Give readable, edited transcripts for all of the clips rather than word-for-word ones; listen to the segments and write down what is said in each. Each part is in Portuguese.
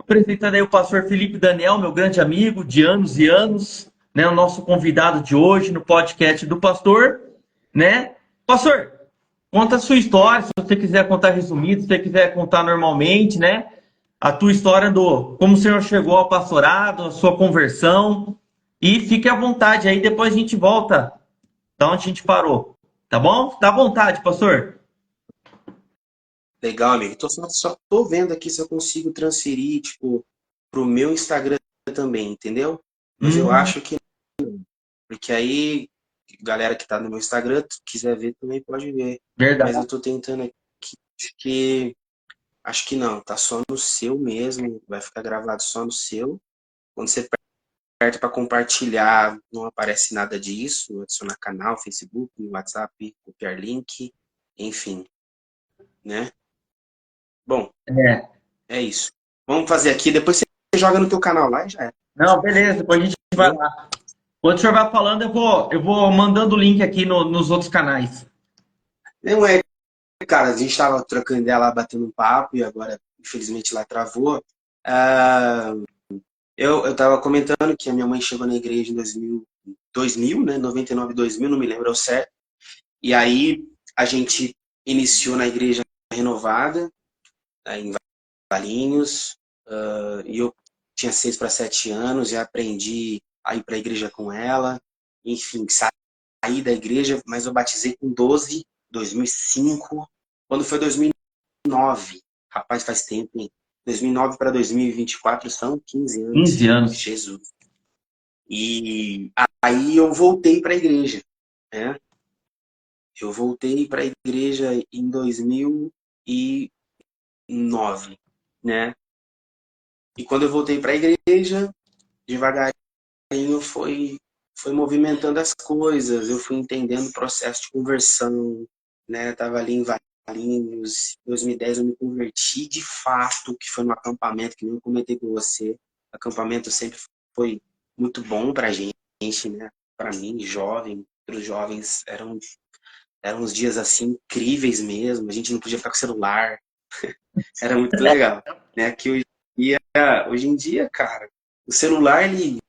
Apresentando aí o pastor Felipe Daniel, meu grande amigo de anos e anos, né? O nosso convidado de hoje no podcast do pastor, né? Pastor, conta a sua história, se você quiser contar resumido, se você quiser contar normalmente, né? A tua história do como o senhor chegou ao pastorado, a sua conversão. E fique à vontade aí, depois a gente volta da onde a gente parou. Tá bom? Tá à vontade, pastor. Legal, amigo. Só tô vendo aqui se eu consigo transferir, tipo, pro meu Instagram também, entendeu? Mas eu Hum, acho que porque aí, galera que tá no meu Instagram, se quiser ver também pode ver. Mas verdade. eu tô tentando aqui, acho que, acho que não, tá só no seu mesmo, vai ficar gravado só no seu. Quando você aperta para compartilhar, não aparece nada disso, adicionar canal, Facebook, WhatsApp, copiar link, enfim, né? Bom, É. é isso. Vamos fazer aqui, depois você joga no teu canal lá e já é. Não, beleza, depois a gente vai Entendeu? lá. Quando o senhor vai falando, eu vou mandando o link aqui nos outros canais. Não é, cara, a gente tava trocando ideia lá, batendo um papo, e agora, infelizmente, lá travou. Ah, eu tava comentando que a minha mãe chegou na igreja em 2000, né? 99, 2000, não me lembro ao certo. E aí a gente iniciou na igreja renovada, em Valinhos, e eu tinha 6 para 7 anos e aprendi a ir para a igreja com ela. Enfim, saí da igreja, mas eu batizei com 12, 2005. Quando foi 2009, rapaz, faz tempo, hein? 2009 para 2024 são 15 15 anos. anos. Jesus. E aí eu voltei para a igreja, né? Eu voltei para a igreja em 2009, né? E quando eu voltei para a igreja, devagarinho foi movimentando as coisas, eu fui entendendo o processo de conversão, né? Tava ali em Valinhos, em 2010 eu me converti de fato, que foi no acampamento, que nem eu comentei com você. Acampamento sempre foi muito bom pra gente, né? Para mim, jovem, para os jovens, eram uns dias assim incríveis mesmo, a gente não podia ficar com o celular, era muito legal, né? Que hoje em dia, cara, o celular ele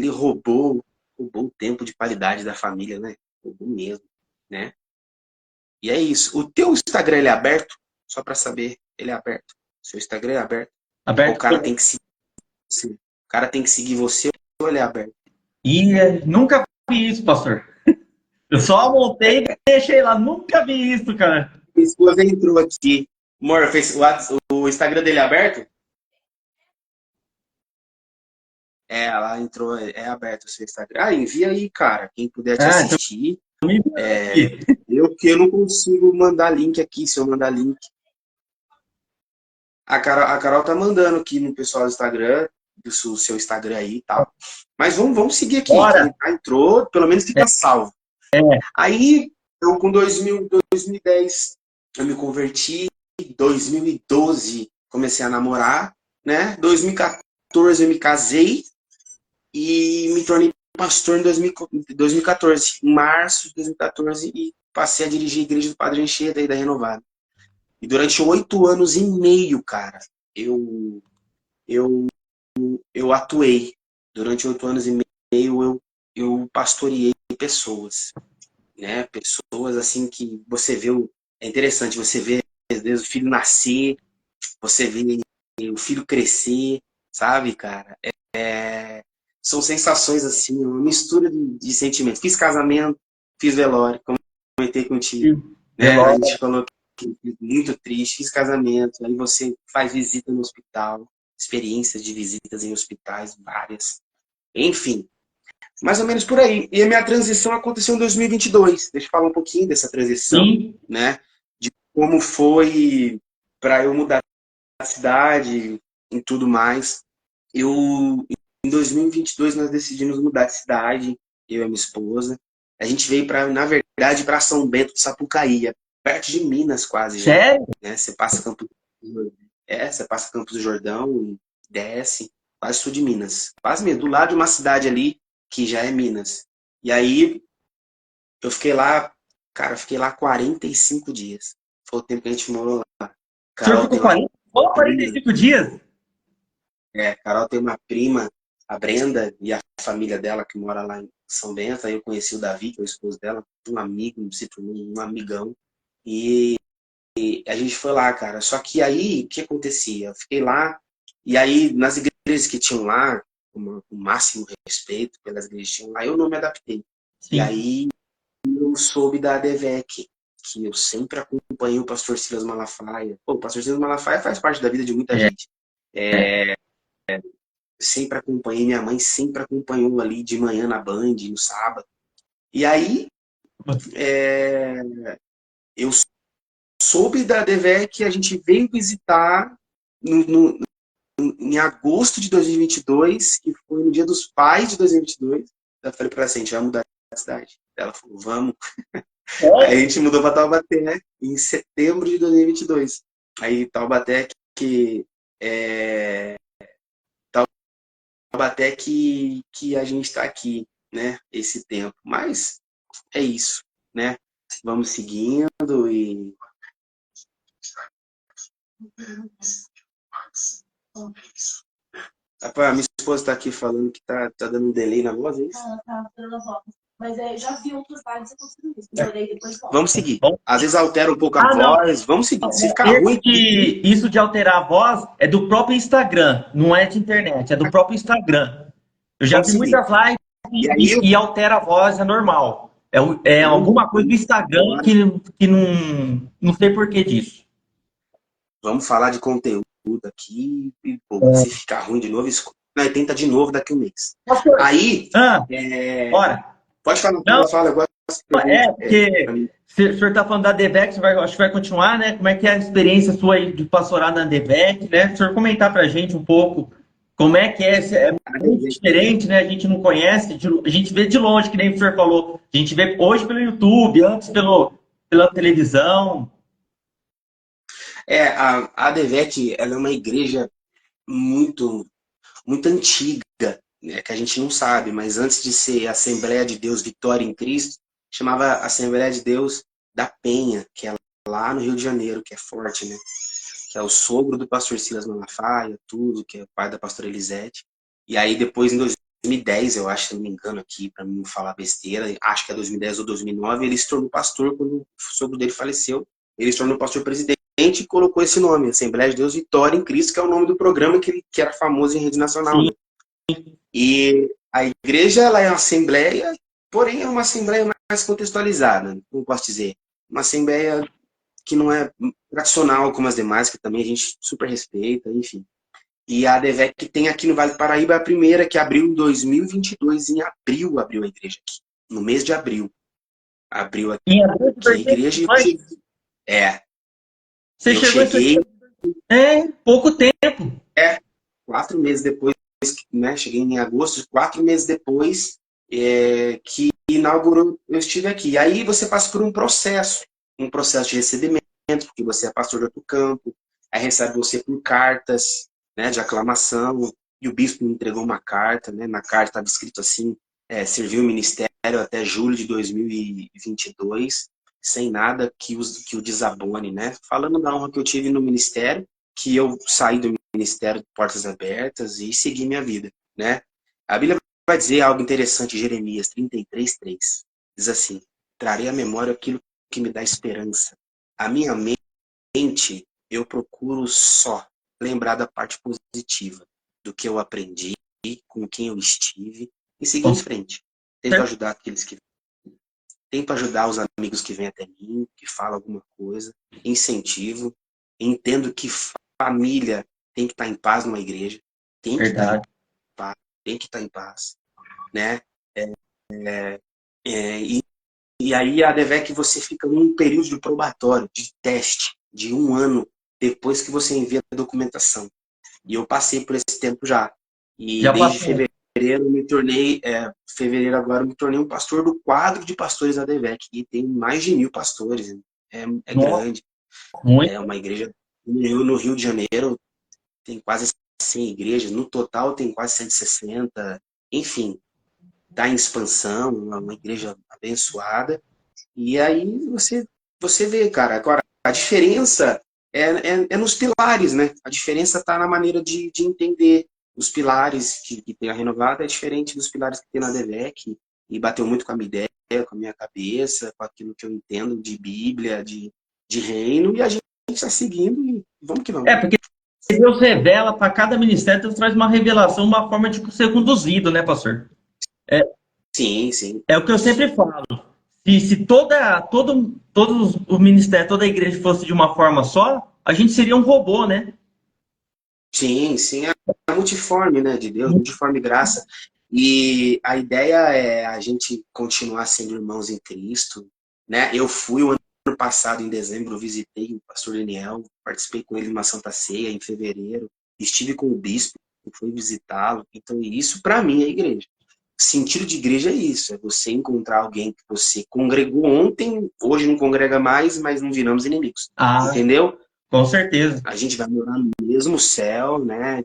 roubou o tempo de qualidade da família, né? Roubou mesmo, né? E é isso. O teu Instagram ele é aberto? Só para saber, ele é aberto. Seu Instagram é aberto? Ou o Aberto. cara tem que seguir você? O cara tem que seguir você ou ele é aberto? Nunca vi isso, pastor. Eu só montei e deixei lá. Nunca vi isso, cara. Minha esposa entrou aqui. Amor, o Instagram dele é aberto? É, ela entrou, é aberto o seu Instagram. Ah, envia aí, cara. Quem puder te Ah, então assistir. me enviando aqui. Eu não consigo mandar link aqui. Se eu mandar link. A Carol tá mandando aqui no pessoal do Instagram, do seu Instagram aí e tal. Mas vamos seguir aqui. Quem Bora. entrou, pelo menos fica salvo. É. Aí, eu com 2010, eu me converti. 2012, comecei a namorar, né? 2014, eu me casei e me tornei pastor em 2014, em março de 2014, e passei a dirigir a igreja do Padre Anchieta aí da Renovada. E durante 8 anos e meio, cara, eu, eu, eu atuei. Durante 8 anos e meio, eu pastoreei pessoas, né? Pessoas assim que você vê, é interessante, você vê às vezes o filho nascer, você vê o filho crescer, sabe, cara? São sensações assim, uma mistura de sentimentos. Fiz casamento, fiz velório, como comentei contigo, né? A Velório. gente falou que muito triste, fiz casamento, aí você faz visita no hospital, experiências de visitas em hospitais, várias. Enfim, mais ou menos por aí. E a minha transição aconteceu em 2022. Deixa eu falar um pouquinho dessa transição, Sim. né? De como foi para eu mudar a cidade e tudo mais. Em 2022, nós decidimos mudar de cidade, eu e a minha esposa. A gente veio, na verdade, para São Bento do Sapucaí, perto de Minas quase já. Sério? Né? Você passa Campos do Jordão e desce, quase sul de Minas. Quase mesmo, do lado de uma cidade ali que já é Minas. E aí, eu fiquei lá, cara, eu fiquei lá 45 dias. Foi o tempo que a gente morou lá. O senhor Carol ficou tem lá 40, só 3 45 dias? Carol tem uma prima, a Brenda, e a família dela que mora lá em São Bento. Aí eu conheci o Davi, que é o esposo dela, um amigo, se tornou um amigão. E a gente foi lá, cara. Só que aí, o que acontecia? Eu fiquei lá, e aí nas igrejas que tinham lá, com o máximo respeito pelas igrejas que tinham lá, eu não me adaptei. E Sim. aí eu soube da ADVEC, que eu sempre acompanhei o pastor Silas Malafaia. Pô, o pastor Silas Malafaia faz parte da vida de muita É, gente. é. Sempre acompanhei, minha mãe sempre acompanhou ali de manhã na Band, no sábado. E aí é, eu soube da ADVEC, a gente veio visitar em agosto de 2022, que foi no Dia dos Pais de 2022. Eu falei para ela assim, a gente vai mudar de cidade. Ela falou, vamos. Aí a gente mudou para Taubaté, né? Em setembro de 2022. Aí Taubaté é, Taubaté que a gente está aqui, né? Esse tempo. Mas é isso, né? Vamos seguindo e rapaz, a minha esposa está aqui falando que tá dando um delay na voz, é isso? Tá dando a voz. Mas eu já vi outros vários acontecendo isso. Melhorei depois volta. Vamos seguir. Bom, Às vezes altera um pouco a não. voz. Vamos seguir. Se ficar ruim, Isso de alterar a voz é do próprio Instagram, não é de internet, é do próprio Instagram. Eu já vamos vi seguir. muitas lives E aí, e altera a voz, é normal. É alguma coisa do Instagram que não sei por que disso. vamos falar de conteúdo aqui. E, pô, se ficar ruim de novo, escuta. Nós tenta de novo daqui a um mês. Pastor, Aí, bora. pode falar, Não, fala agora. porque o senhor está falando da DVEC, acho que vai continuar, né? Como é que é a experiência sua aí de pastorar na DVEC, né? O senhor comentar para a gente um pouco como é que é, é muito diferente, né? A gente não conhece, a gente vê de longe, que nem o senhor falou. A gente vê hoje pelo YouTube, antes pela televisão. A ADVEC, ela é uma igreja muito, muito antiga, né, que a gente não sabe, mas antes de ser Assembleia de Deus Vitória em Cristo, chamava Assembleia de Deus da Penha, que é lá no Rio de Janeiro, que é forte, né? Que é o sogro do pastor Silas Malafaia, tudo, que é o pai da pastora Elisete. E aí depois, em 2010, eu acho, se não me engano aqui, para não falar besteira, acho que é 2010 ou 2009, ele se tornou pastor quando o sogro dele faleceu. Ele se tornou pastor presidente e colocou esse nome, Assembleia de Deus Vitória em Cristo, que é o nome do programa que era famoso em rede nacional, Sim. né? E a igreja, ela é uma assembleia, porém é uma assembleia mais contextualizada, como posso dizer. Uma assembleia que não é tradicional como as demais, que também a gente super respeita, enfim. E a ADVEC tem aqui no Vale do Paraíba a primeira, que abriu em 2022, em abril abriu a igreja aqui, no mês de abril. Abriu aqui Em abril de a igreja e 2022, você eu chegou cheguei, pouco tempo. 4 meses depois, né, cheguei em agosto, 4 meses depois que inaugurou, eu estive aqui. E aí você passa por um processo de recebimento, porque você é pastor de outro campo, aí recebe você por cartas, né, de aclamação, e o bispo me entregou uma carta, né, na carta estava escrito assim, serviu o ministério até julho de 2022, sem nada que o desabone, né, falando da honra que eu tive no ministério, que eu saí do ministério de portas abertas e segui minha vida, né. A Bíblia vai dizer algo interessante, Jeremias 33:3, diz assim, trarei à memória aquilo que me dá esperança. A minha mente, eu procuro só lembrar da parte positiva, do que eu aprendi, com quem eu estive, e seguir Com em frente. Tento ajudar aqueles que tento ajudar os amigos que vêm até mim, que falam alguma coisa, incentivo, entendo que família tem que estar em paz numa igreja, tem que estar em Verdade. paz, tem que estar em paz, né? E aí a ADVEC você fica num período de probatório, de teste, de 1 ano, depois que você envia a documentação. E eu passei por esse tempo já. E Já desde passou. fevereiro me tornei, fevereiro agora me tornei um pastor do quadro de pastores da ADVEC, e tem mais de 1.000 pastores. É Nossa, grande. muito. É uma igreja no Rio de Janeiro, tem quase 100 igrejas, no total tem quase 160. Enfim, está em expansão, uma igreja abençoada. E aí você vê, cara, agora a diferença é nos pilares, né? A diferença está na maneira de entender, os pilares que tem a Renovada é diferente dos pilares que tem na DEVEC, e bateu muito com a minha ideia, com a minha cabeça, com aquilo que eu entendo de Bíblia, de reino, e a gente está seguindo e vamos que vamos. Porque Deus revela para cada ministério, Deus traz uma revelação, uma forma de ser conduzido, né, pastor? Sim, sim. É o que eu sempre falo. Se todo o ministério, toda a igreja fosse de uma forma só, a gente seria um robô, né? Sim, sim, é a multiforme, né, de Deus, multiforme graça. E a ideia é a gente continuar sendo irmãos em Cristo, né? Eu fui o ano passado, em dezembro, eu visitei o pastor Daniel, participei com ele de uma Santa Ceia em fevereiro, estive com o bispo, fui visitá-lo. Então, isso para mim é igreja. Sentido de igreja é isso, é você encontrar alguém que você congregou ontem, hoje não congrega mais, mas não viramos inimigos. Ah, Entendeu? com certeza. A gente vai morar no mesmo céu, né?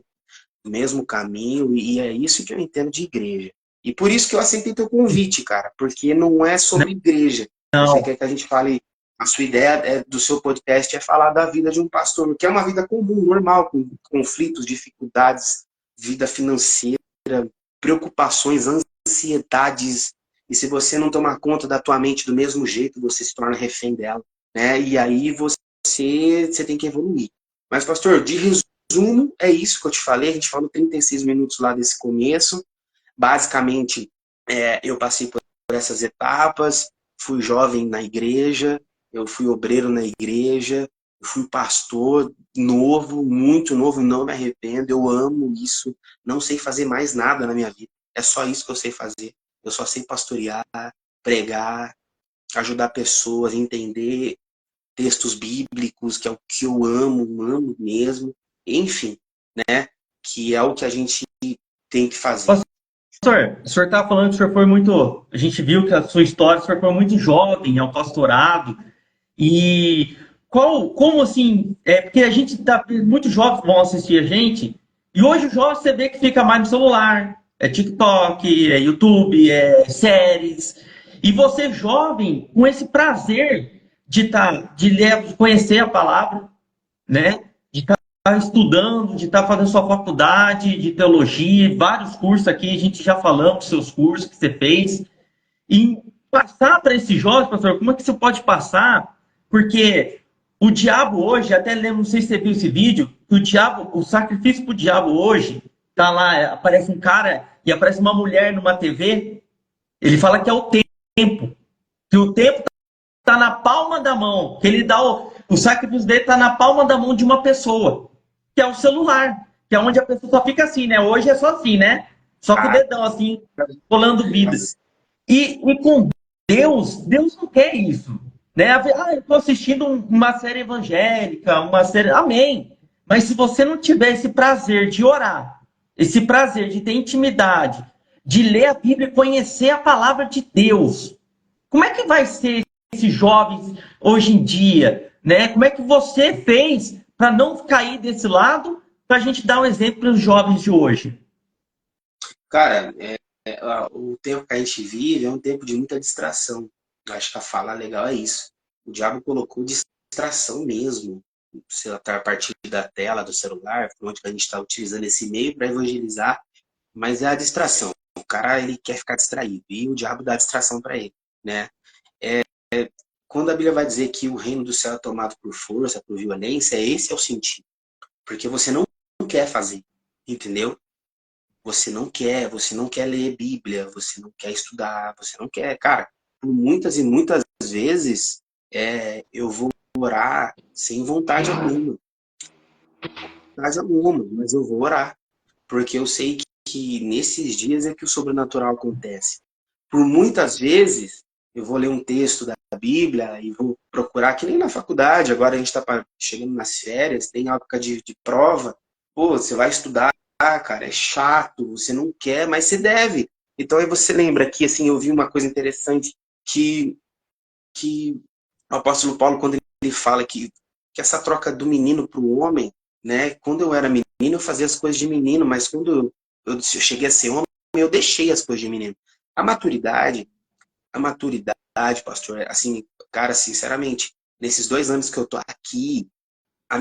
No mesmo caminho, e é isso que eu entendo de igreja. E por isso que eu aceitei teu convite, cara, porque não é sobre igreja. Você Não, quer que a gente fale, a sua ideia do seu podcast é falar da vida de um pastor, que é uma vida comum, normal, com conflitos, dificuldades, vida financeira, preocupações, ansiedades, e se você não tomar conta da tua mente do mesmo jeito, você se torna refém dela, né? E aí você tem que evoluir. Mas, pastor, de resumo, é isso que eu te falei. A gente falou 36 minutos lá desse começo. Basicamente, eu passei por essas etapas, fui jovem na igreja, eu fui obreiro na igreja, eu fui pastor novo, muito novo, não me arrependo, eu amo isso, não sei fazer mais nada na minha vida. É só isso que eu sei fazer. Eu só sei pastorear, pregar, ajudar pessoas a entender textos bíblicos, que é o que eu amo mesmo, enfim, né? Que é o que a gente tem que fazer. pastor, o senhor estava falando que o senhor foi muito. A gente viu que a sua história, o senhor foi muito jovem ao pastorado. E como assim? Porque a gente tá. Muitos jovens vão assistir a gente, e hoje o jovem você vê que fica mais no celular. É TikTok, é YouTube, é séries. E você, jovem, com esse prazer de conhecer a palavra, né? De estar estudando, de estar fazendo sua faculdade de teologia, vários cursos aqui, a gente já falamos dos seus cursos que você fez. E passar para esses jovens, pastor, como é que você pode passar? Porque o diabo hoje, até lembro, não sei se você viu esse vídeo, que o sacrifício para o diabo hoje, tá lá, aparece um cara e aparece uma mulher numa TV, ele fala que é o tempo, que o tempo está na palma da mão, que ele dá o sacrifício dele está na palma da mão de uma pessoa, que é o celular, que é onde a pessoa só fica assim, né? Hoje é só assim, né? Só com o dedão assim, rolando vida. E com Deus não quer isso. Né? Eu estou assistindo uma série evangélica, uma série. Amém. Mas se você não tiver esse prazer de orar, esse prazer de ter intimidade, de ler a Bíblia e conhecer a palavra de Deus, como é que vai ser esses jovens hoje em dia? Né? Como é que você fez para não cair desse lado, para a gente dar um exemplo para os jovens de hoje? Cara, o tempo que a gente vive é um tempo de muita distração. Eu acho que a fala legal é isso. O diabo colocou distração mesmo. Sei lá, tá a partir da tela, do celular, onde a gente está utilizando esse meio para evangelizar, mas é a distração. O cara, ele quer ficar distraído e o diabo dá distração para ele, né? Quando a Bíblia vai dizer que o reino do céu é tomado por força, por violência, esse é o sentido. Porque você não quer fazer, entendeu? Você não quer ler Bíblia, você não quer estudar, você não quer. Cara, por muitas e muitas vezes eu vou orar sem vontade alguma, mas eu vou orar. Porque eu sei que nesses dias é que o sobrenatural acontece. Por muitas vezes, eu vou ler um texto da Bíblia e vou procurar, que nem na faculdade, agora a gente está chegando nas férias, tem época de prova, pô, você vai estudar, cara, é chato, você não quer, mas você deve. Então aí você lembra que, assim, eu vi uma coisa interessante, que o apóstolo Paulo, quando ele fala que essa troca do menino para o homem, né, quando eu era menino, eu fazia as coisas de menino, mas quando eu cheguei a ser homem, eu deixei as coisas de menino. A maturidade, a maturidade, pastor, assim, cara, sinceramente, nesses 2 anos que eu tô aqui, a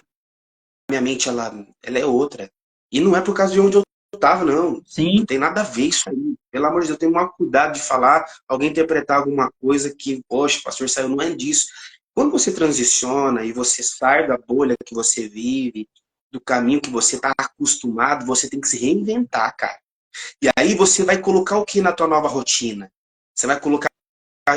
minha mente, ela é outra. E não é por causa de onde eu tava, não Sim. tem nada a ver isso aí. Pelo amor de Deus, eu tenho maior cuidado de falar, alguém interpretar alguma coisa que, poxa, o pastor saiu, não é disso. Quando você transiciona e você sai da bolha que você vive, do caminho que você está acostumado, você tem que se reinventar, cara. E aí você vai colocar o que na tua nova rotina? Você vai colocar,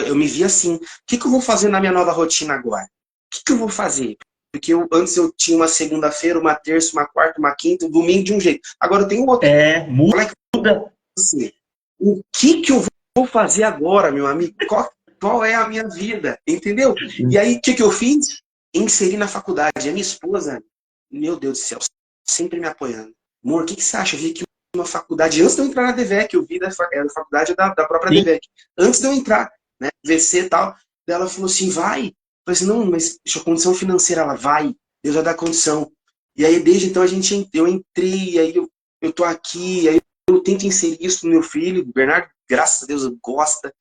eu me vi assim, o que eu vou fazer na minha nova rotina agora? O que eu vou fazer? Porque antes eu tinha uma segunda-feira, uma terça, uma quarta, uma quinta, um domingo de um jeito. Agora eu tenho outro. Qual é que Muda. você? O que eu vou fazer agora, meu amigo? Qual é a minha vida? Entendeu? E aí, o que eu fiz? Inseri na faculdade. A minha esposa, meu Deus do céu, sempre me apoiando. Amor, o que você acha? Eu vi que uma faculdade, antes de eu entrar na DVEC, eu vi da faculdade da própria Sim. DVEC. Antes de eu entrar, né? VC e tal. Daí ela falou assim, vai. Eu falei assim, não, mas a condição financeira, ela vai. Deus já dá condição. E aí, desde então, eu entrei, aí eu tô aqui, aí eu tento inserir isso no meu filho. O Bernardo, graças a Deus, gosta.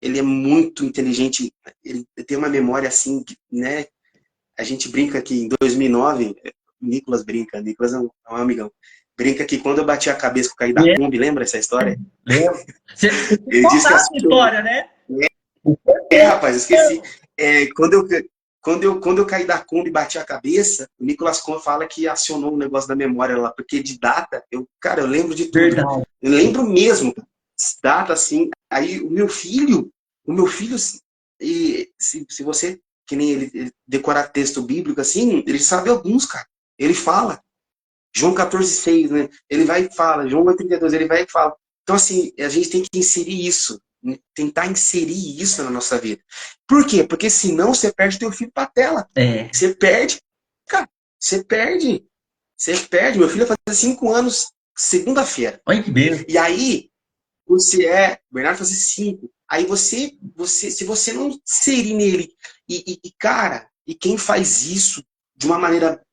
Ele é muito inteligente. Ele tem uma memória assim, né? A gente brinca que em 2009, o Nicolas brinca, o Nicolas é um amigão. Brinca que quando eu bati a cabeça com o caí da É, Kombi, lembra essa história? você tem que Ele disse que contar essa assistiu. história, né? Rapaz, eu esqueci. Quando eu caí da Kombi e bati a cabeça, o Nicolas Kohn fala que acionou um negócio da memória lá, porque de data, cara, eu lembro de tudo. Verdade. Eu lembro mesmo, data assim. Aí o meu filho, e se você, que nem ele decorar texto bíblico assim, ele sabe alguns, cara. Ele fala. João 14,6, né? Ele vai e fala. João 8,32, ele vai e fala. Então, assim, a gente tem que inserir isso. Tentar inserir isso na nossa vida. Por quê? Porque senão você perde teu filho pra tela. É. Você perde, cara. Você perde. Você perde. Meu filho vai fazer 5 anos segunda-feira. Olha que beleza. E aí, o Bernardo fazer 5. Aí se você não inserir nele, cara, e quem faz isso de uma maneira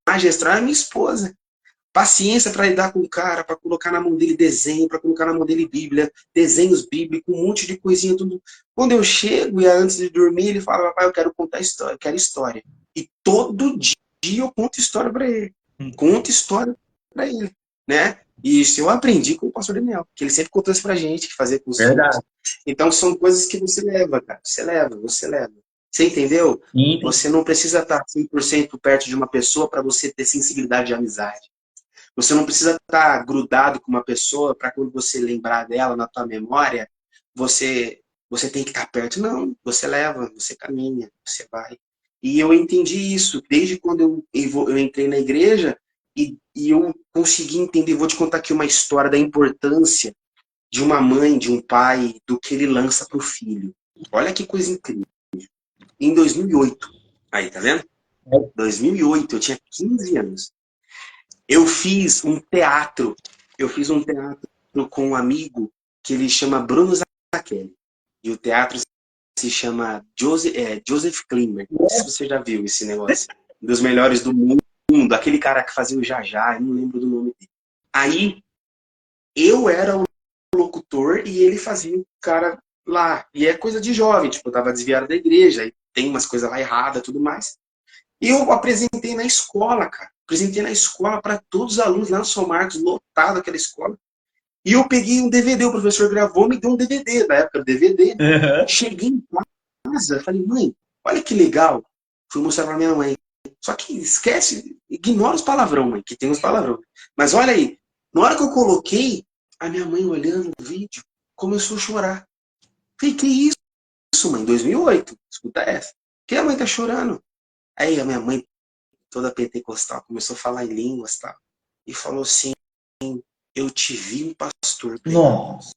magistral é minha esposa. Paciência para lidar com o cara, para colocar na mão dele desenho, para colocar na mão dele Bíblia, desenhos bíblicos, um monte de coisinha, tudo. Quando eu chego e antes de dormir, ele fala, papai, eu quero contar história, eu quero história. E todo dia eu conto história para ele. Conto história para ele, né? E isso eu aprendi com o pastor Daniel, que ele sempre contou isso pra gente, que fazia com os Verdade. filhos. Então são coisas que você leva, cara. Você leva. Você entendeu? Sim. Você não precisa estar 100% perto de uma pessoa para você ter sensibilidade de amizade. Você não precisa estar grudado com uma pessoa para quando você lembrar dela na tua memória, você tem que estar perto. Não, você leva, você caminha, você vai. E eu entendi isso desde quando eu entrei na igreja e eu consegui entender. Vou te contar aqui uma história da importância de uma mãe, de um pai, do que ele lança para o filho. Olha que coisa incrível. Em 2008, aí, tá vendo? 2008, eu tinha 15 anos. Eu fiz um teatro. Eu fiz um teatro com um amigo que ele chama Bruno Zachelli. E o teatro se chama Joseph Klimber. Não sei se você já viu esse negócio. Um dos melhores do mundo. Aquele cara que fazia o Jajá, eu não lembro do nome dele. Aí, eu era o locutor e ele fazia o cara lá. E é coisa de jovem, tipo, eu tava desviado da igreja, aí tem umas coisas lá erradas e tudo mais. E eu apresentei na escola, cara. Apresentei na escola para todos os alunos lá no São Marcos, lotado aquela escola. E eu peguei um DVD, o professor gravou, me deu um DVD, da época do DVD. Uhum. Cheguei em casa, falei, mãe, olha que legal. Fui mostrar pra minha mãe. Só que esquece, ignora os palavrão, mãe, que tem os palavrão. Mas olha aí, na hora que eu coloquei, a minha mãe olhando o vídeo, começou a chorar. Falei, que isso, mãe? 2008, escuta essa. Que a mãe tá chorando? Aí a minha mãe, toda pentecostal, começou a falar em línguas, tá? E falou assim, eu te vi um pastor pregando. Nossa.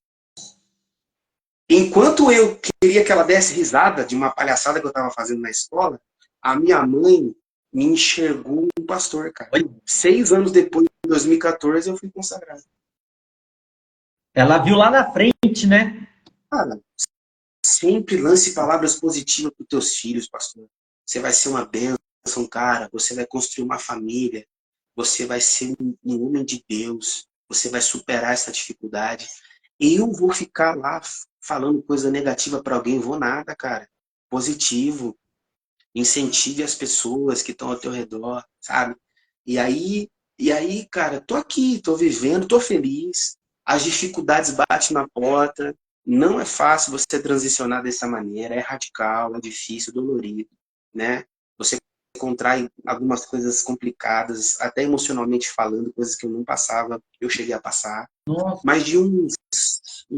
Enquanto eu queria que ela desse risada de uma palhaçada que eu estava fazendo na escola, a minha mãe me enxergou um pastor, cara. Olha. 6 anos depois, em 2014, eu fui consagrado. Ela viu lá na frente, né? Cara, sempre lance palavras positivas para os teus filhos, pastor. Você vai ser uma bênção, cara. Você vai construir uma família. Você vai ser um homem de Deus. Você vai superar essa dificuldade. Eu vou ficar lá falando coisa negativa para alguém? Vou nada, cara. Positivo. Incentive as pessoas que estão ao teu redor, sabe? E aí, E aí, cara, tô aqui, tô vivendo, tô feliz. As dificuldades batem na porta. Não é fácil você transicionar dessa maneira. É radical, é difícil, dolorido, né? Você contrai algumas coisas complicadas, até emocionalmente falando, coisas que eu não passava, eu cheguei a passar. Nossa, Mas de uns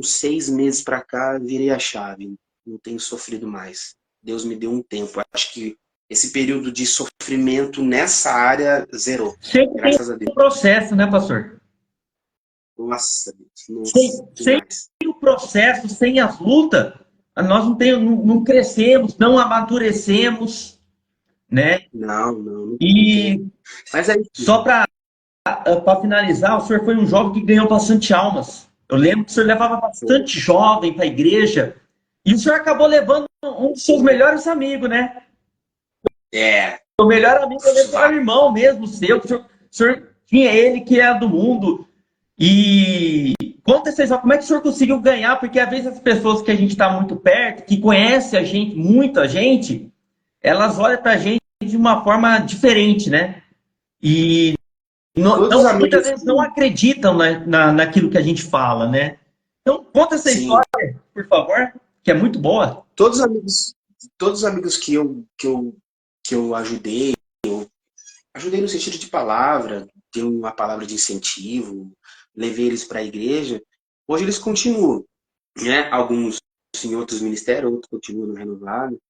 6 meses para cá, virei a chave. Não tenho sofrido mais. Deus me deu um tempo. Acho que esse período de sofrimento nessa área zerou. sempre tem Graças a Deus. um processo, né, pastor? Nossa, Deus. Nossa, Sem demais. o processo, sem as lutas, nós não crescemos, não amadurecemos, né? Não tem como. E Mas aí, só para finalizar, o senhor foi um jovem que ganhou bastante almas. Eu lembro que o senhor levava pô, bastante jovem para a igreja e o senhor acabou levando um dos seus melhores amigos, né? é, O melhor amigo, eu lembro que era vai. o irmão mesmo seu. O senhor tinha ele que era do mundo. E conta essa história, como é que o senhor conseguiu ganhar? Porque às vezes as pessoas que a gente está muito perto, que conhecem a gente, muita gente, elas olham para a gente de uma forma diferente, né? E Todos os muitas amigos vezes não que, acreditam naquilo que a gente fala, né? Então, conta essa sim, história, por favor, que é muito boa. todos os amigos, todos os amigos que eu ajudei no sentido de palavra, dei uma palavra de incentivo, levei eles para a igreja. Hoje eles continuam, né? Alguns em outros ministérios, outros continuam no renovado.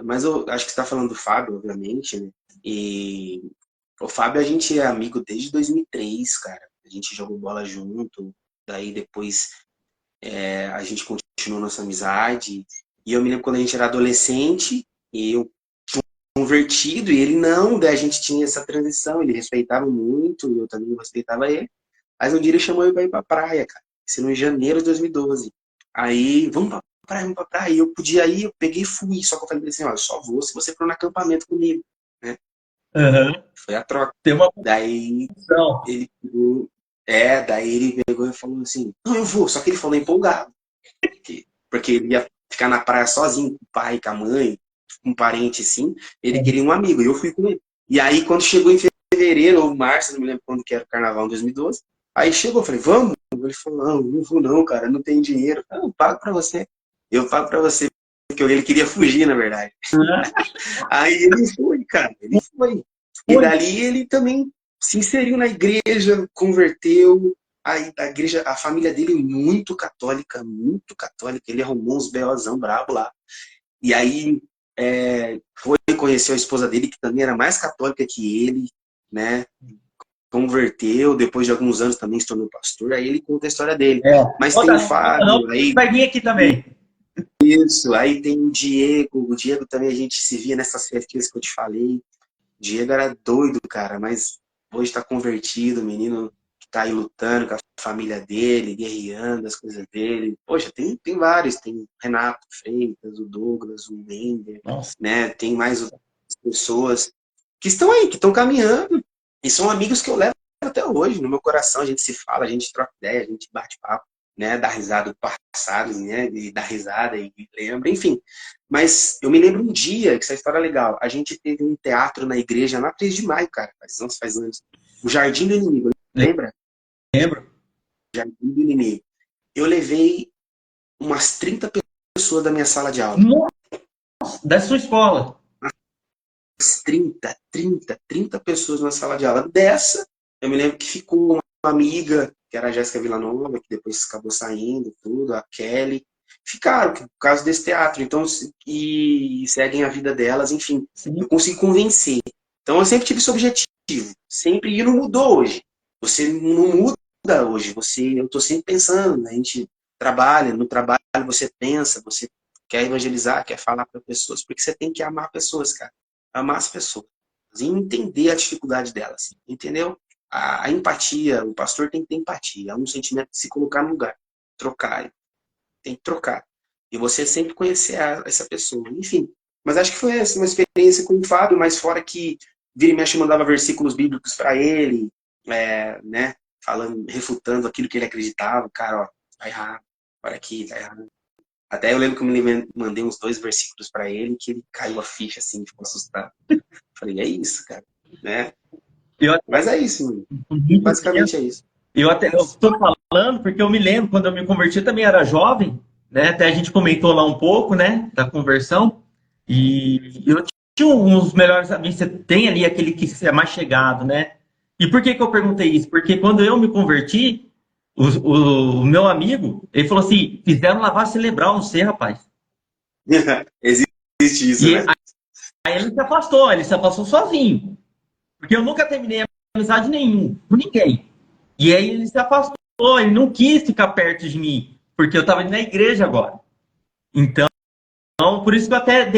Mas eu acho que você está falando do Fábio, obviamente, né? E o Fábio, a gente é amigo desde 2003, cara. A gente jogou bola junto, daí depois a gente continuou nossa amizade. E eu me lembro quando a gente era adolescente, e eu convertido, e ele não, daí a gente tinha essa transição, ele respeitava muito, eu também respeitava ele. Mas um dia ele chamou eu pra ir pra praia, cara. Isso no janeiro de 2012. Aí, vamos pra praia, vamos pra praia. E eu podia ir, eu peguei e fui. Só que eu falei pra ele assim, ó, eu só vou se você for no acampamento comigo, né? Uhum. Foi a troca. Tem uma Daí função. ele pegou, daí ele pegou e falou assim, não, eu vou. Só que ele falou empolgado. Porque ele ia ficar na praia sozinho, com o pai, com a mãe, com um parente assim. Ele queria um amigo, e eu fui com ele. E aí, quando chegou em fevereiro ou março, não me lembro quando que era o carnaval, em 2012, aí chegou, eu falei, vamos? Ele falou, não vou não, cara, não tenho dinheiro. Eu pago pra você. Eu pago pra você. Porque ele queria fugir, na verdade. Aí ele foi, cara, ele foi. E Muito. dali ele também se inseriu na igreja, converteu. Aí a igreja, a família dele é muito católica, muito católica. Ele arrumou uns belozão brabo lá. E aí foi conhecer a esposa dele, que também era mais católica que ele, né? Converteu, depois de alguns anos também se tornou pastor. Aí ele conta a história dele. É. Mas tem Conta o não, conta não, Fábio, porque ele aí vai vir aqui também. isso, aí tem o Diego. O Diego também a gente se via nessas festinhas que eu te falei. Diego era doido, cara, mas hoje está convertido, o menino que tá aí lutando com a família dele, guerreando as coisas dele. Poxa, tem vários, tem o Renato Freitas, o Douglas, o Wender, Nossa. né? Tem mais outras pessoas que estão aí, que estão caminhando, e são amigos que eu levo até hoje, no meu coração, a gente se fala, a gente troca ideia, a gente bate papo, né? Dá risada do passado, né? E dá risada e lembra, enfim. Mas eu me lembro um dia, que essa história é legal, a gente teve um teatro na igreja na 3 de maio, cara, faz anos. O Jardim do Inimigo, lembra? Lembro. Jardim do Inimigo. Eu levei umas 30 pessoas da minha sala de aula. Nossa, da sua escola. Umas 30 pessoas na sala de aula. Dessa, eu me lembro que ficou uma amiga, que era a Jéssica Villanova, que depois acabou saindo, tudo, a Kelly. Ficaram, por causa desse teatro. Então, e seguem a vida delas, enfim. Sim. Eu consegui convencer. Então, eu sempre tive esse objetivo. Sempre, e não mudou hoje. Você não muda hoje. Eu estou sempre pensando, né? A gente trabalha, no trabalho você pensa, você quer evangelizar, quer falar para pessoas, porque você tem que amar pessoas, cara. Amar as pessoas. E entender a dificuldade delas. Entendeu? A empatia, o pastor tem que ter empatia. É um sentimento de se colocar no lugar. Trocar. Tem que trocar. E você sempre conhecer essa pessoa. Enfim. Mas acho que foi essa uma experiência com o Fábio, mas fora que vira e mexe mandava versículos bíblicos para ele, né? Falando, refutando aquilo que ele acreditava. Cara, ó, tá errado. Olha aqui, tá errado. Até eu lembro que eu me mandei uns 2 versículos para ele, que ele caiu a ficha assim, ficou assustado. Falei, é isso, cara, né? Eu Mas é isso, mano. muito tempo. Basicamente é isso. Eu estou falando porque eu me lembro, quando eu me converti, eu também era jovem, né? Até a gente comentou lá um pouco, né? Da conversão. E eu tinha uns melhores amigos, você tem ali aquele que é mais chegado, né? E por que que eu perguntei isso? Porque quando eu me converti, o meu amigo, ele falou assim, fizeram lavagem cerebral, não sei, rapaz. Existe isso, E né? aí ele se afastou sozinho. Porque eu nunca terminei amizade nenhum, com ninguém. E aí ele se afastou, ele não quis ficar perto de mim, porque eu estava indo na igreja agora. Então, por isso que eu até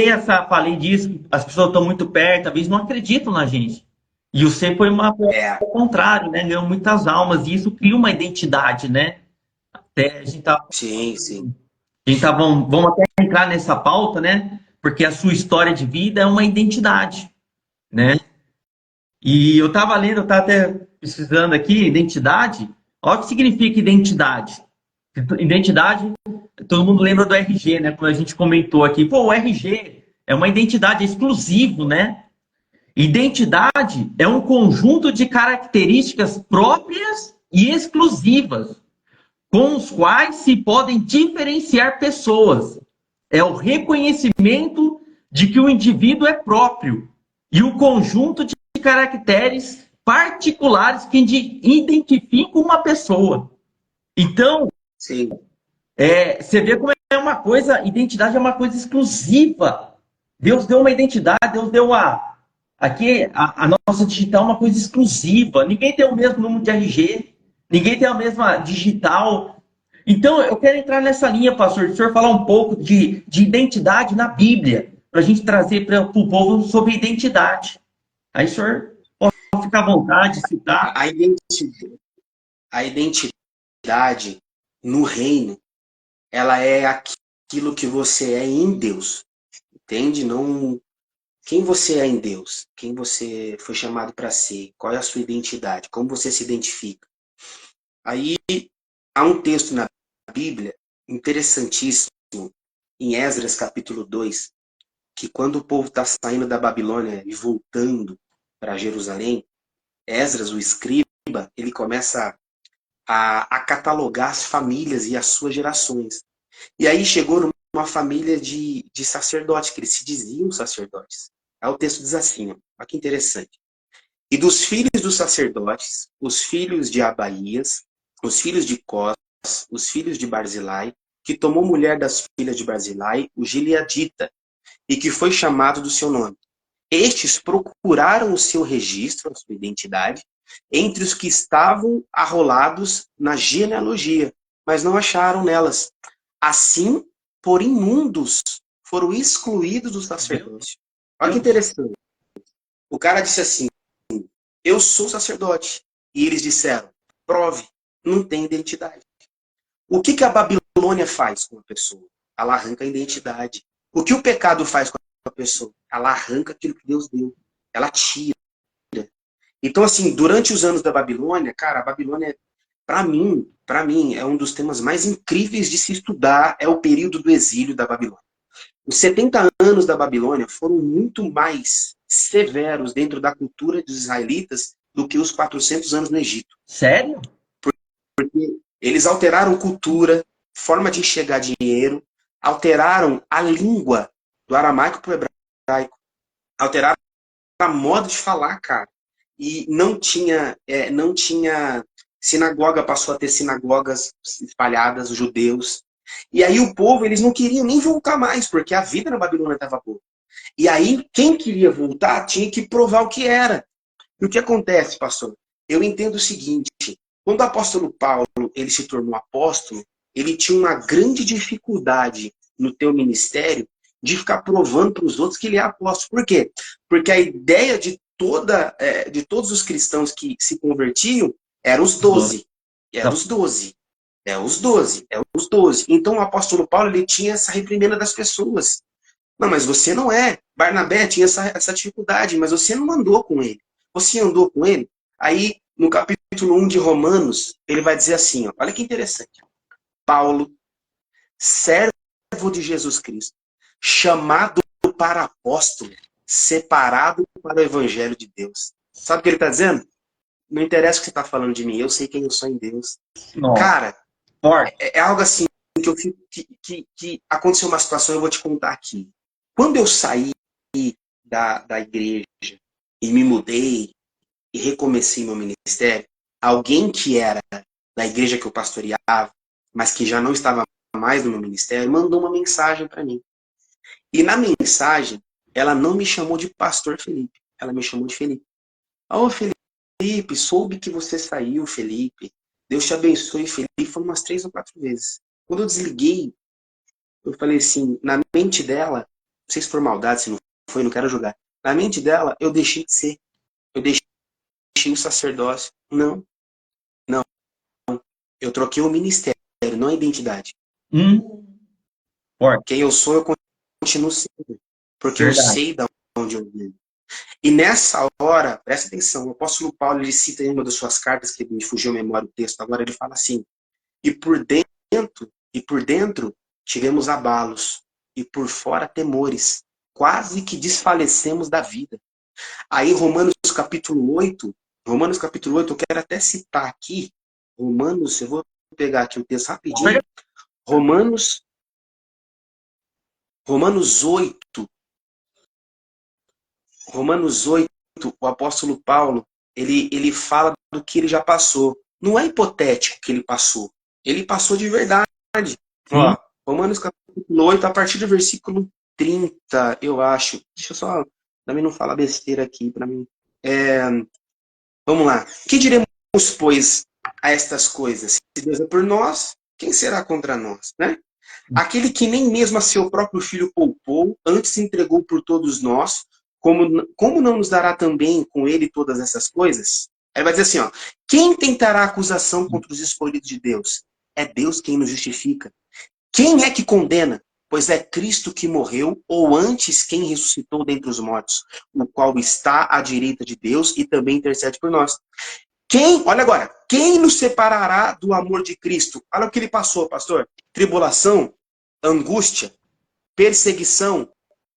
falei disso, as pessoas estão muito perto, às vezes não acreditam na gente. E o C foi É, ao contrário, né? Ganhou muitas almas, e isso cria uma identidade, né? Até sim, sim. vamos até entrar nessa pauta, né? Porque a sua história de vida é uma identidade, né? E eu estava lendo, eu estava até precisando aqui, identidade. Olha o que significa identidade. Identidade, todo mundo lembra do RG, né? Quando a gente comentou aqui, pô, o RG é uma identidade exclusiva, né? Identidade é um conjunto de características próprias e exclusivas, com os quais se podem diferenciar pessoas. É o reconhecimento de que o indivíduo é próprio e o conjunto de caracteres particulares que identificam uma pessoa. Então, Sim, você vê como é uma coisa, identidade é uma coisa exclusiva. Deus deu uma identidade, Deus deu a nossa digital é uma coisa exclusiva. Ninguém tem o mesmo número de RG, ninguém tem a mesma digital. Então, eu quero entrar nessa linha, pastor, o senhor falar um pouco de identidade na Bíblia, para a gente trazer para o povo sobre identidade. Aí o senhor pode ficar à vontade, citar. a a identidade no reino, ela é aquilo que você é em Deus. Entende? Não quem você é em Deus, quem você foi chamado para ser, qual é a sua identidade, como você se identifica. Aí há um texto na Bíblia interessantíssimo, em Esdras capítulo 2, que quando o povo está saindo da Babilônia e voltando para Jerusalém, Esdras, o escriba, ele começa a catalogar as famílias e as suas gerações. E aí chegou numa família de sacerdotes, que eles se diziam sacerdotes. Aí o texto diz assim, ó, olha que interessante. E dos filhos dos sacerdotes, os filhos de Abaías, os filhos de Cós, os filhos de Barzilai, que tomou mulher das filhas de Barzilai, o Gileadita, e que foi chamado do seu nome. Estes procuraram o seu registro, a sua identidade, entre os que estavam arrolados na genealogia, mas não acharam nelas. Assim, por imundos, foram excluídos do Meu sacerdócio. Olha que Deus. interessante. O cara disse assim, eu sou sacerdote. E eles disseram, prove, não tem identidade. O que a Babilônia faz com a pessoa? Ela arranca a identidade. O que o pecado faz com a pessoa? Ela arranca aquilo que Deus deu. Ela tira. Então, assim, durante os anos da Babilônia, cara, a Babilônia, para mim, é um dos temas mais incríveis de se estudar, é o período do exílio da Babilônia. Os 70 anos da Babilônia foram muito mais severos dentro da cultura dos israelitas do que os 400 anos no Egito. Sério? Eles alteraram cultura, forma de enxergar dinheiro, alteraram a língua do aramaico para o hebraico, alteraram a moda de falar, cara. E não tinha sinagoga, passou a ter sinagogas espalhadas, os judeus. E aí o povo, eles não queriam nem voltar mais, porque a vida na Babilônia estava boa. E aí, quem queria voltar tinha que provar o que era. E o que acontece, pastor? Eu entendo o seguinte, quando o apóstolo Paulo ele se tornou apóstolo, ele tinha uma grande dificuldade no teu ministério de ficar provando para os outros que ele é apóstolo. Por quê? Porque a ideia de todos os cristãos que se convertiam eram os Os dois. 12. Eram os 12. É os 12. É os 12. Então o apóstolo Paulo ele tinha essa reprimenda das pessoas. Não, mas você não é. Barnabé tinha essa dificuldade, mas você não andou com ele. Você andou com ele? Aí, no capítulo 1 de Romanos, ele vai dizer assim, ó, olha que interessante. Paulo, servo de Jesus Cristo, chamado para apóstolo, separado para o evangelho de Deus. Sabe o que ele está dizendo? Não interessa o que você está falando de mim, eu sei quem eu sou em Deus. Nossa, Cara, forte. é algo assim que eu fico, que aconteceu uma situação, eu vou te contar aqui. Quando eu saí da igreja e me mudei e recomecei meu ministério, alguém que era da igreja que eu pastoreava, mas que já não estava mais no meu ministério, mandou uma mensagem para mim. E na mensagem, ela não me chamou de Pastor Felipe, ela me chamou de Felipe. Ô, Felipe, soube que você saiu, Felipe. Deus te abençoe, Felipe. Foi umas 3 ou 4 vezes. Quando eu desliguei, eu falei assim, na mente dela, não sei se foi maldade, se não foi, não quero julgar. Na mente dela, eu deixei de ser. Eu deixei o sacerdócio. Não, não. Eu troquei o ministério, não a identidade. Forte. Quem eu sou, eu continuo sendo. Porque eu Verdade. sei de onde eu venho. E nessa hora, presta atenção, o apóstolo Paulo, ele cita em uma das suas cartas, que me fugiu a memória o texto agora, ele fala assim, e por dentro tivemos abalos, e por fora temores, quase que desfalecemos da vida. Aí Romanos capítulo 8, eu quero até citar aqui, eu vou pegar aqui o texto rapidinho, Romanos, Romanos 8, Romanos 8, o apóstolo Paulo, ele fala do que ele já passou. Não é hipotético que ele passou. Ele passou de verdade. Sim. Ó, Romanos capítulo 8, a partir do versículo 30, eu acho. Deixa eu só, também não falar besteira aqui para mim. Vamos lá. Que diremos, pois, a estas coisas? Se Deus é por nós, quem será contra nós, né? Aquele que nem mesmo a seu próprio filho poupou, antes se entregou por todos nós, como não nos dará também com ele todas essas coisas? Aí vai dizer assim, ó, quem tentará acusação contra os escolhidos de Deus? É Deus quem nos justifica. Quem é que condena? Pois é Cristo que morreu, ou antes quem ressuscitou dentre os mortos, o qual está à direita de Deus e também intercede por nós. Olha agora, quem nos separará do amor de Cristo? Olha o que ele passou, pastor. Tribulação, angústia, perseguição,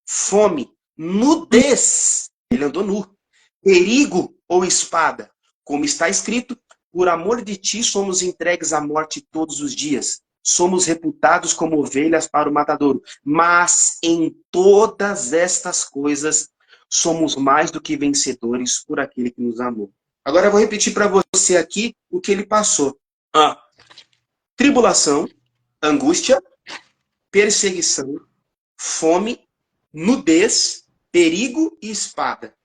fome, nudez. Ele andou nu. Perigo ou espada. Como está escrito, por amor de ti somos entregues à morte todos os dias. Somos reputados como ovelhas para o matadouro. Mas em todas estas coisas somos mais do que vencedores por aquele que nos amou. Agora eu vou repetir para você aqui o que ele passou. Tribulação, angústia, perseguição, fome, nudez, perigo e espada.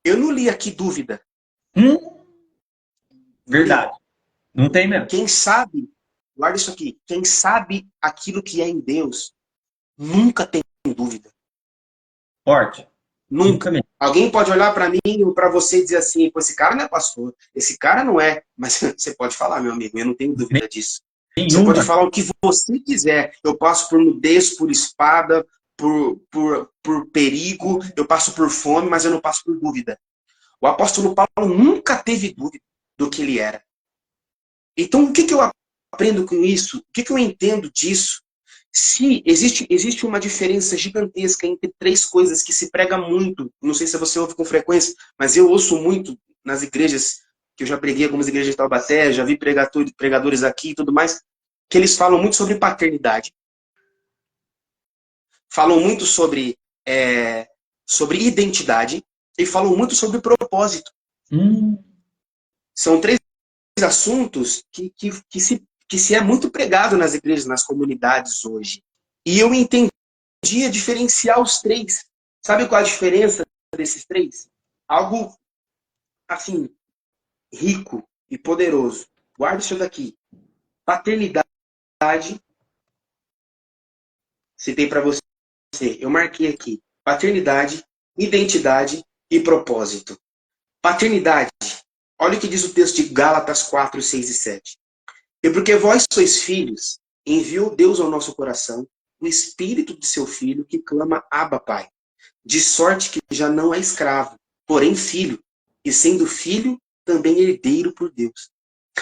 Eu não li aqui dúvida. Verdade. Não tem mesmo. Quem sabe, guarda isso aqui, quem sabe aquilo que é em Deus, nunca tem dúvida. Forte. Nunca. Mesmo. Alguém pode olhar para mim ou para você e dizer assim, pô, esse cara não é pastor, esse cara não é. Mas você pode falar, meu amigo, eu não tenho dúvida disso. Você pode Nenhuma. falar o que você quiser. Eu passo por nudez, por espada, por perigo, eu passo por fome, mas eu não passo por dúvida. O apóstolo Paulo nunca teve dúvida do que ele era. Então, o que eu aprendo com isso? O que eu entendo disso? Se existe uma diferença gigantesca entre 3 coisas que se prega muito, não sei se você ouve com frequência, mas eu ouço muito nas igrejas, que eu já preguei algumas igrejas de Taubaté, já vi pregadores aqui e tudo mais, que eles falam muito sobre paternidade, falam muito sobre identidade e falam muito sobre propósito. São 3 assuntos que se é muito pregado nas igrejas, nas comunidades hoje. E eu entendi a diferenciar os 3. Sabe qual a diferença desses 3? Algo, assim, rico e poderoso. Guarda isso daqui. Paternidade, citei para você. Eu marquei aqui. Paternidade, identidade e propósito. Paternidade. Olha o que diz o texto de Gálatas 4, 6 e 7. E porque vós sois filhos, enviou Deus ao nosso coração o Espírito de seu Filho que clama Abba, Pai. De sorte que já não é escravo, porém filho. E sendo filho, também herdeiro por Deus.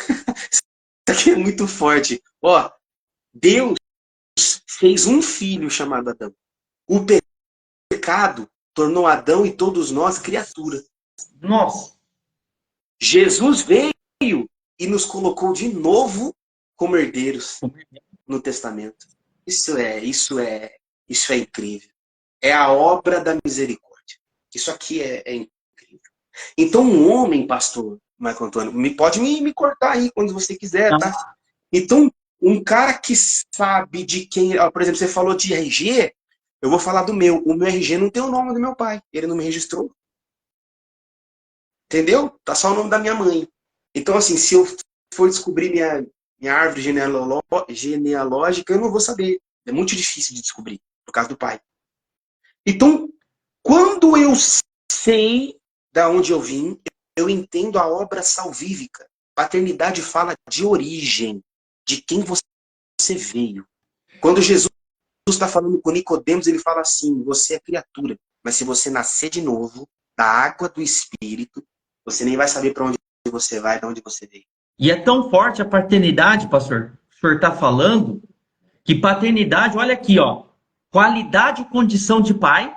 Isso aqui é muito forte. Ó, Deus fez um filho chamado Adão. O pecado tornou Adão e todos nós criatura. Nossa. Jesus veio e nos colocou de novo como herdeiros no testamento. Isso é incrível. É a obra da misericórdia. Isso aqui é incrível. Então, um homem, pastor Marco Antônio, pode me cortar aí quando você quiser, tá? Então, um cara que sabe de quem... Por exemplo, você falou de RG, eu vou falar do meu. O meu RG não tem o nome do meu pai. Ele não me registrou. Entendeu? Tá só o nome da minha mãe. Então, assim, se eu for descobrir minha árvore genealógica, eu não vou saber. É muito difícil de descobrir, por causa do pai. Então, quando eu sei da onde eu vim, eu entendo a obra salvífica. Paternidade fala de origem, de quem você veio. Quando Jesus está falando com Nicodemos, ele fala assim: você é criatura, mas se você nascer de novo, da água do Espírito, você nem vai saber para onde você vai, de onde você veio. E é tão forte a paternidade, pastor, que o senhor está falando, que paternidade, olha aqui, ó, qualidade e condição de pai,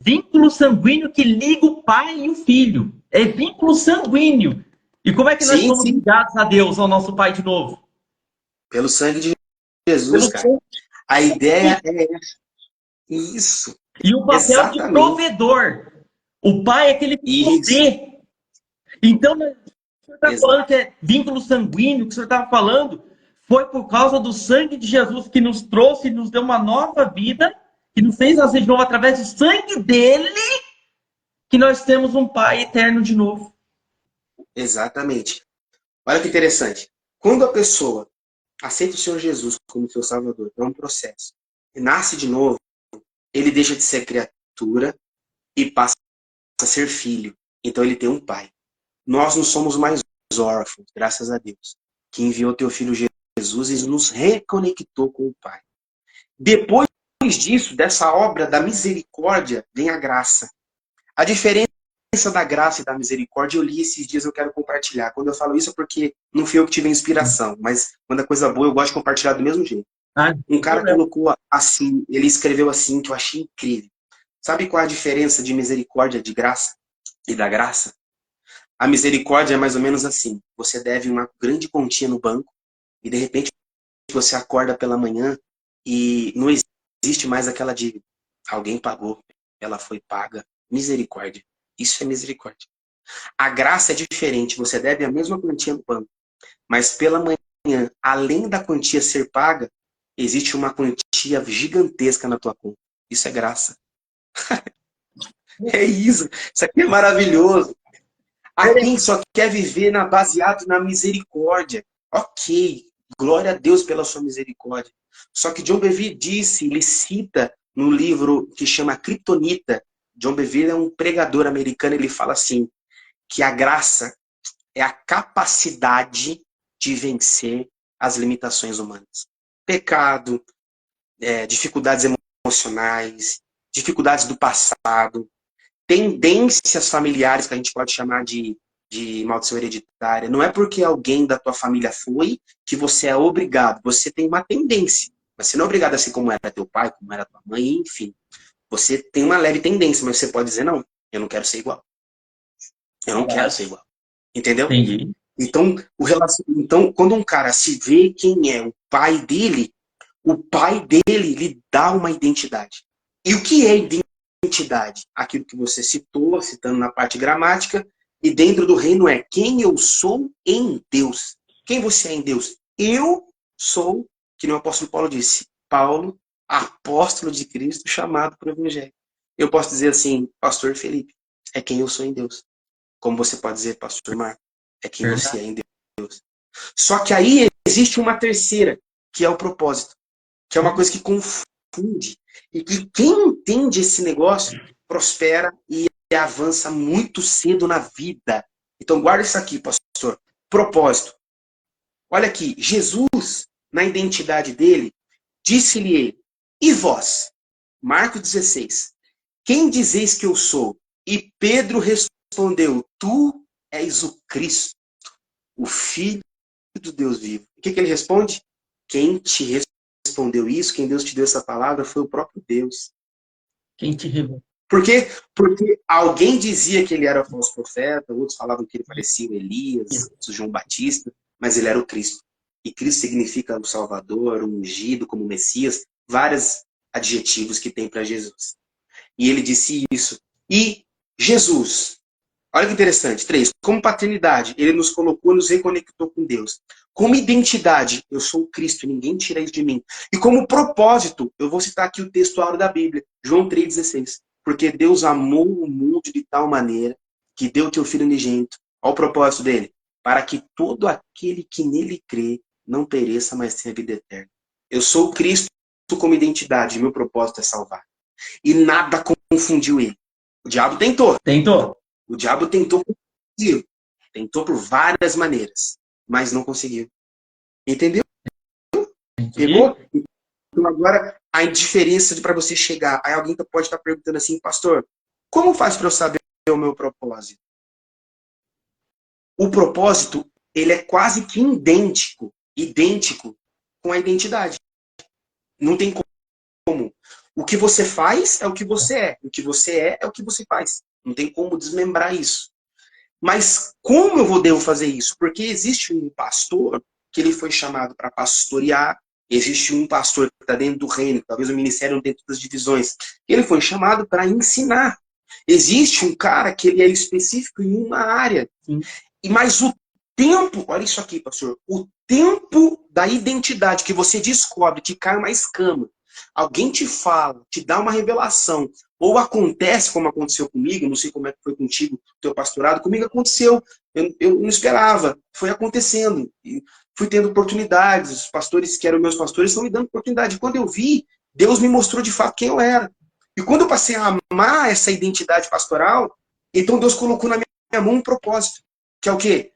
vínculo sanguíneo que liga o pai e o filho. É vínculo sanguíneo. E como é que nós Sim, somos sim. ligados a Deus, ao nosso pai de novo? Pelo sangue de Jesus, Pelo cara. sangue. A ideia é isso. E o papel de Exatamente. provedor. O pai é aquele que Isso. provê. Então, o senhor está falando que Exato. é vínculo sanguíneo, que o senhor estava falando, foi por causa do sangue de Jesus que nos trouxe e nos deu uma nova vida, que nos fez nascer de novo através do sangue dele, que nós temos um pai eterno de novo. Exatamente. Olha que interessante. Quando a pessoa aceita o Senhor Jesus como seu Salvador, é um processo, e nasce de novo, ele deixa de ser criatura e passa a ser filho. Então ele tem um pai. Nós não somos mais órfãos, graças a Deus, que enviou teu filho Jesus e nos reconectou com o Pai. Depois disso, dessa obra da misericórdia, vem a graça. A diferença da graça e da misericórdia, eu li esses dias, eu quero compartilhar. Quando eu falo isso é porque não fui eu que tive a inspiração, mas quando é coisa boa, eu gosto de compartilhar do mesmo jeito. Ah, Um cara colocou assim, ele escreveu assim, que eu achei incrível. Sabe qual é a diferença de misericórdia, de graça e da graça? A misericórdia é mais ou menos assim. Você deve uma grande quantia no banco e de repente você acorda pela manhã e não existe mais aquela dívida. Alguém pagou, ela foi paga. Misericórdia. Isso é misericórdia. A graça é diferente. Você deve a mesma quantia no banco, mas pela manhã, além da quantia ser paga, existe uma quantia gigantesca na tua conta. Isso é graça. É isso. Isso aqui é maravilhoso. A quem só quer viver baseado na misericórdia. Ok, glória a Deus pela sua misericórdia. Só que John Bevere disse, ele cita no livro que chama Kryptonita. John Bevere é um pregador americano, ele fala assim, que a graça é a capacidade de vencer as limitações humanas. Pecado, dificuldades emocionais, dificuldades do passado, tendências familiares que a gente pode chamar de maldição hereditária. Não é porque alguém da tua família foi que você é obrigado. Você tem uma tendência. Mas você não é obrigado a ser como era teu pai, como era tua mãe, enfim. Você tem uma leve tendência, mas você pode dizer, não, eu não quero ser igual. Eu não quero ser igual. Entendeu? entendi. Então, então, quando um cara se vê quem é o pai dele lhe dá uma identidade. E o que é identidade? Aquilo que você citou, citando na parte gramática, e dentro do reino é quem eu sou em Deus. Quem você é em Deus? Eu sou, que nem o apóstolo Paulo disse, Paulo, apóstolo de Cristo, chamado para o Evangelho. Eu posso dizer assim, pastor Felipe, é quem eu sou em Deus. Como você pode dizer, pastor Marco, é quem Verdade. você é em Deus. Só que aí existe uma terceira, que é o propósito, que é uma coisa que confunde. E que quem entende esse negócio prospera e avança muito cedo na vida. Então guarda isso aqui, pastor. Propósito. Olha aqui, Jesus, na identidade dele, disse-lhe ele, e vós? Marcos 16. Quem dizeis que eu sou? E Pedro respondeu, tu és o Cristo, o Filho do Deus vivo. O que ele responde? Quem te respondeu isso, quem Deus te deu essa palavra, foi o próprio Deus. Quem te revelou? Por quê? Porque alguém dizia que ele era falso profeta, outros falavam que ele parecia o Elias, o João Batista, mas ele era o Cristo. E Cristo significa o Salvador, o ungido como Messias, vários adjetivos que tem para Jesus. E ele disse isso. E Jesus, olha que interessante, 3, como paternidade, ele nos colocou, nos reconectou com Deus. Como identidade, eu sou o Cristo, ninguém tira isso de mim. E como propósito, eu vou citar aqui o texto áureo da Bíblia, João 3,16. Porque Deus amou o mundo de tal maneira que deu o teu Filho unigênito. Olha o propósito dele. Para que todo aquele que nele crê não pereça, mas tenha vida eterna. Eu sou o Cristo como identidade, meu propósito é salvar. E nada confundiu ele. O diabo tentou. Tentou. O diabo tentou confundir. Tentou por várias maneiras, mas não conseguiu. Entendeu? Pegou? Então agora a diferença para você chegar. Aí alguém pode estar perguntando assim, pastor, como faz para eu saber o meu propósito? O propósito, ele é quase que idêntico com a identidade. Não tem como. O que você faz é o que você é. O que você é o que você faz. Não tem como desmembrar isso. Mas como eu devo fazer isso? Porque existe um pastor que ele foi chamado para pastorear, existe um pastor que está dentro do reino, talvez o ministério dentro das divisões, ele foi chamado para ensinar. Existe um cara que ele é específico em uma área. Mas o tempo, olha isso aqui, pastor, o tempo da identidade que você descobre que cai uma escama, alguém te fala, te dá uma revelação, ou acontece como aconteceu comigo, não sei como é que foi contigo, teu pastorado, comigo aconteceu, eu não esperava, foi acontecendo, e fui tendo oportunidades, os pastores que eram meus pastores estão me dando oportunidade, quando eu vi, Deus me mostrou de fato quem eu era, e quando eu passei a amar essa identidade pastoral, então Deus colocou na minha mão um propósito, que é o quê?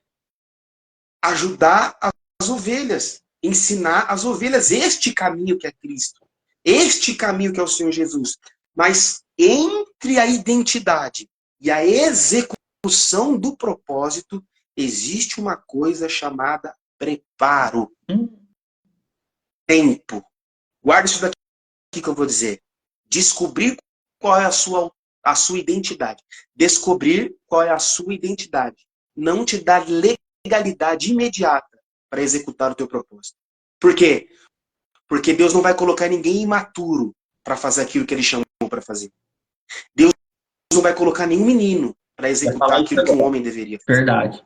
Ajudar as ovelhas, ensinar as ovelhas este caminho que é Cristo, este caminho que é o Senhor Jesus. Mas entre a identidade e a execução do propósito, existe uma coisa chamada preparo. Tempo. Guarda isso daqui que eu vou dizer. Descobrir qual é a sua identidade. Descobrir qual é a sua identidade. Não te dá legalidade imediata para executar o teu propósito. Por quê? Porque Deus não vai colocar ninguém imaturo para fazer aquilo que ele chamou para fazer. Deus não vai colocar nenhum menino para executar aquilo que um homem deveria fazer. Verdade.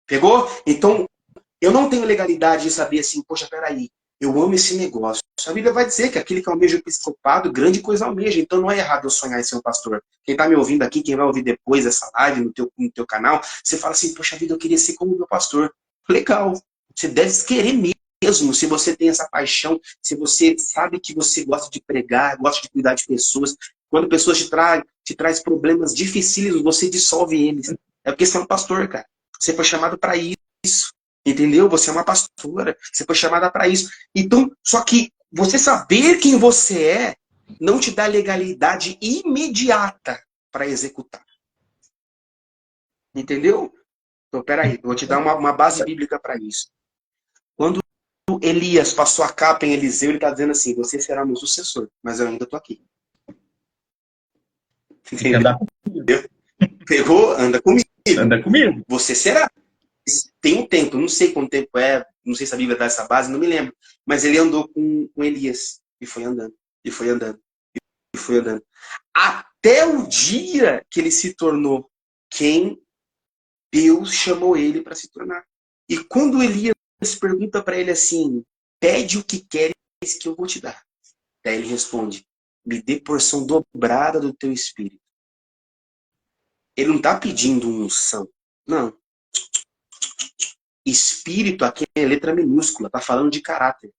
Pegou? Então, eu não tenho legalidade de saber assim, poxa, peraí, eu amo esse negócio. A Bíblia vai dizer que aquele que almeja o episcopado, grande coisa almeja. Então não é errado eu sonhar em ser um pastor. Quem está me ouvindo aqui, quem vai ouvir depois essa live no teu canal, você fala assim, poxa vida, eu queria ser como o meu pastor. Legal. Você deve querer mesmo, se você tem essa paixão, se você sabe que você gosta de pregar, gosta de cuidar de pessoas. Quando pessoas te traz problemas dificílimos, você dissolve eles. É porque você é um pastor, cara. Você foi chamado para isso. Entendeu? Você é uma pastora. Você foi chamada para isso. Então, só que você saber quem você é não te dá legalidade imediata para executar. Entendeu? Então, peraí, eu vou te dar uma base bíblica para isso. Quando Elias passou a capa em Eliseu, ele está dizendo assim, você será meu sucessor, mas eu ainda estou aqui. Entendeu? Pegou? Anda comigo. Anda comigo. Você será. Tem um tempo, não sei quanto tempo é, não sei se a Bíblia dá essa base, não me lembro. Mas ele andou com Elias e foi andando, e foi andando, e foi andando. Até o dia que ele se tornou quem Deus chamou ele para se tornar. E quando Elias pergunta para ele assim, pede o que queres que eu vou te dar. Daí ele responde, me dê porção dobrada do teu espírito. Ele não está pedindo unção, não. Espírito aqui é letra minúscula, tá falando de caráter.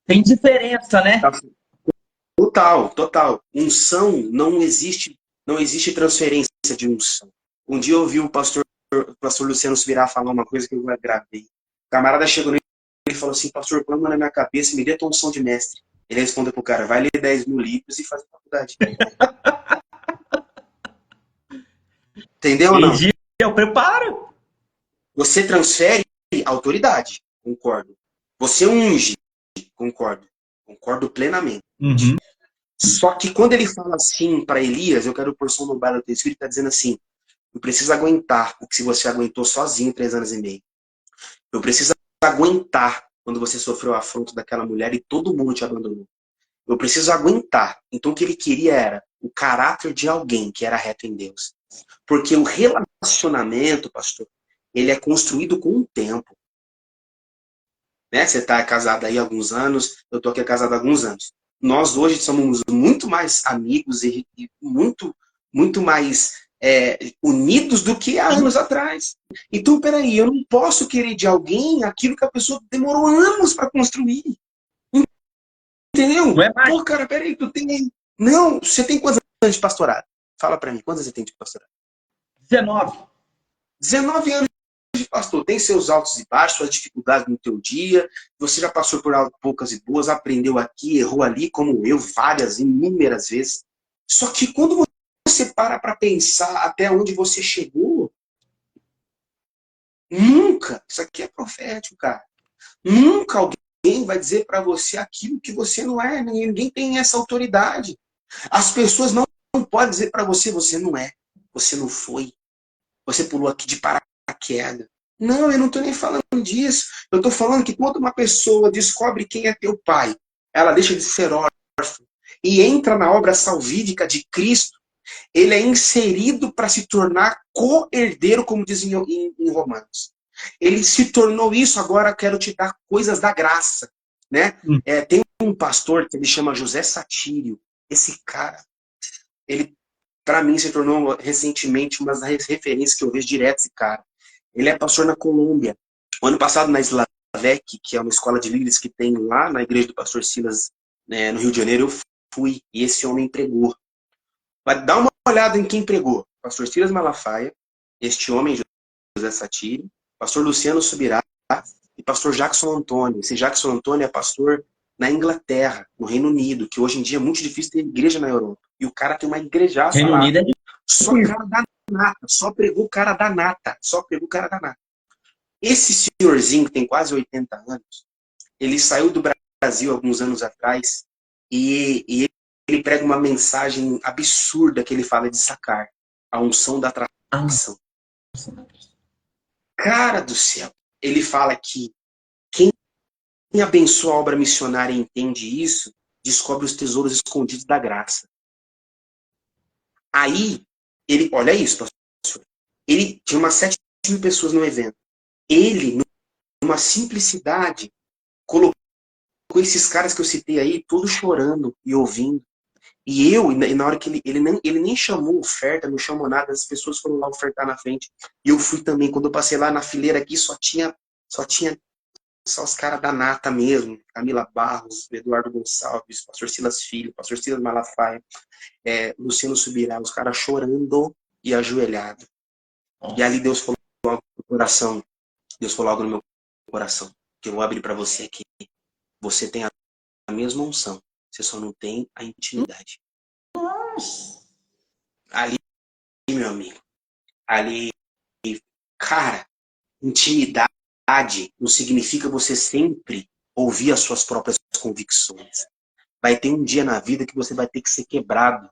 Tem diferença, né? Total. Unção não existe transferência de unção. Um dia eu ouvi o pastor Luciano se virar falar uma coisa que eu gravei. O camarada chegou nele e falou assim, pastor, põe uma na minha cabeça e me dê tua unção de mestre. Ele respondeu pro cara, vai ler 10 mil livros e faz faculdade. Entendeu ou não? Entendi, eu preparo. Você transfere autoridade, concordo. Você unge, concordo plenamente. Uhum. Só que quando ele fala assim para Elias, eu quero pôr som no bar do teu espírito, ele está dizendo assim, eu preciso aguentar o que você aguentou sozinho 3 anos e meio. Eu preciso aguentar quando você sofreu o afronto daquela mulher e todo mundo te abandonou. Eu preciso aguentar. Então o que ele queria era o caráter de alguém que era reto em Deus. Porque o relacionamento, pastor, ele é construído com o tempo. Né? Você está casado aí há alguns anos, eu estou aqui casado há alguns anos. Nós hoje somos muito mais amigos e muito mais unidos do que há anos atrás. Então, peraí, eu não posso querer de alguém aquilo que a pessoa demorou anos para construir. Entendeu? Não é mais Pô, cara, peraí, tu tem... Não, você tem quantos anos de pastorado? Fala para mim, quantos você tem de pastorado? 19. 19 anos de pastor. Tem seus altos e baixos, suas dificuldades no teu dia. Você já passou por poucas e boas, aprendeu aqui, errou ali, como eu, várias, inúmeras vezes. Só que quando você para pensar até onde você chegou, nunca, isso aqui é profético, cara, nunca alguém vai dizer para você aquilo que você não é. Ninguém tem essa autoridade. As pessoas não podem dizer para você, você não é, você não foi, você pulou aqui de paraquedas. Não, eu não estou nem falando disso. Eu estou falando que quando uma pessoa descobre quem é teu pai, ela deixa de ser órfã e entra na obra salvífica de Cristo, ele é inserido para se tornar co-herdeiro, como dizem em Romanos. Ele se tornou isso, agora quero te dar coisas da graça. Né? Tem um pastor que ele chama José Satírio. Esse cara, ele, para mim, se tornou recentemente uma das referências que eu vejo direto esse cara. Ele é pastor na Colômbia. O ano passado, na Slavec, que é uma escola de líderes que tem lá na igreja do pastor Silas, né, no Rio de Janeiro, eu fui e esse homem pregou. Mas dá uma olhada em quem pregou. Pastor Silas Malafaia, este homem, José Satírio, pastor Luciano Subirá e pastor Jackson Antônio. Esse Jackson Antônio é pastor na Inglaterra, no Reino Unido, que hoje em dia é muito difícil ter igreja na Europa. E o cara tem uma igrejaça Reino lá. Unido é Só cara da nata, só pregou o cara da nata, só pregou o cara da nata. Esse senhorzinho que tem quase 80 anos, ele saiu do Brasil alguns anos atrás e ele prega uma mensagem absurda que ele fala de sacar a unção da atração. Cara do céu, ele fala que quem abençoa a obra missionária e entende isso, descobre os tesouros escondidos da graça. Aí, ele, olha isso, pastor, ele tinha umas 7.000 pessoas no evento. Ele, numa simplicidade, colocou esses caras que eu citei aí, todos chorando e ouvindo. E na hora que ele nem chamou oferta, não chamou nada, as pessoas foram lá ofertar na frente. E eu fui também, quando eu passei lá na fileira aqui, só os caras da nata mesmo. Camila Barros, Eduardo Gonçalves, pastor Silas Filho, pastor Silas Malafaia, Luciano Subirá, os caras chorando e ajoelhado. E ali Deus falou algo no coração. Deus falou algo no meu coração, que eu vou abrir para você aqui. Você tem a mesma unção, você só não tem a intimidade. Ali, meu amigo, ali, cara, intimidade não significa você sempre ouvir as suas próprias convicções. Vai ter um dia na vida que você vai ter que ser quebrado.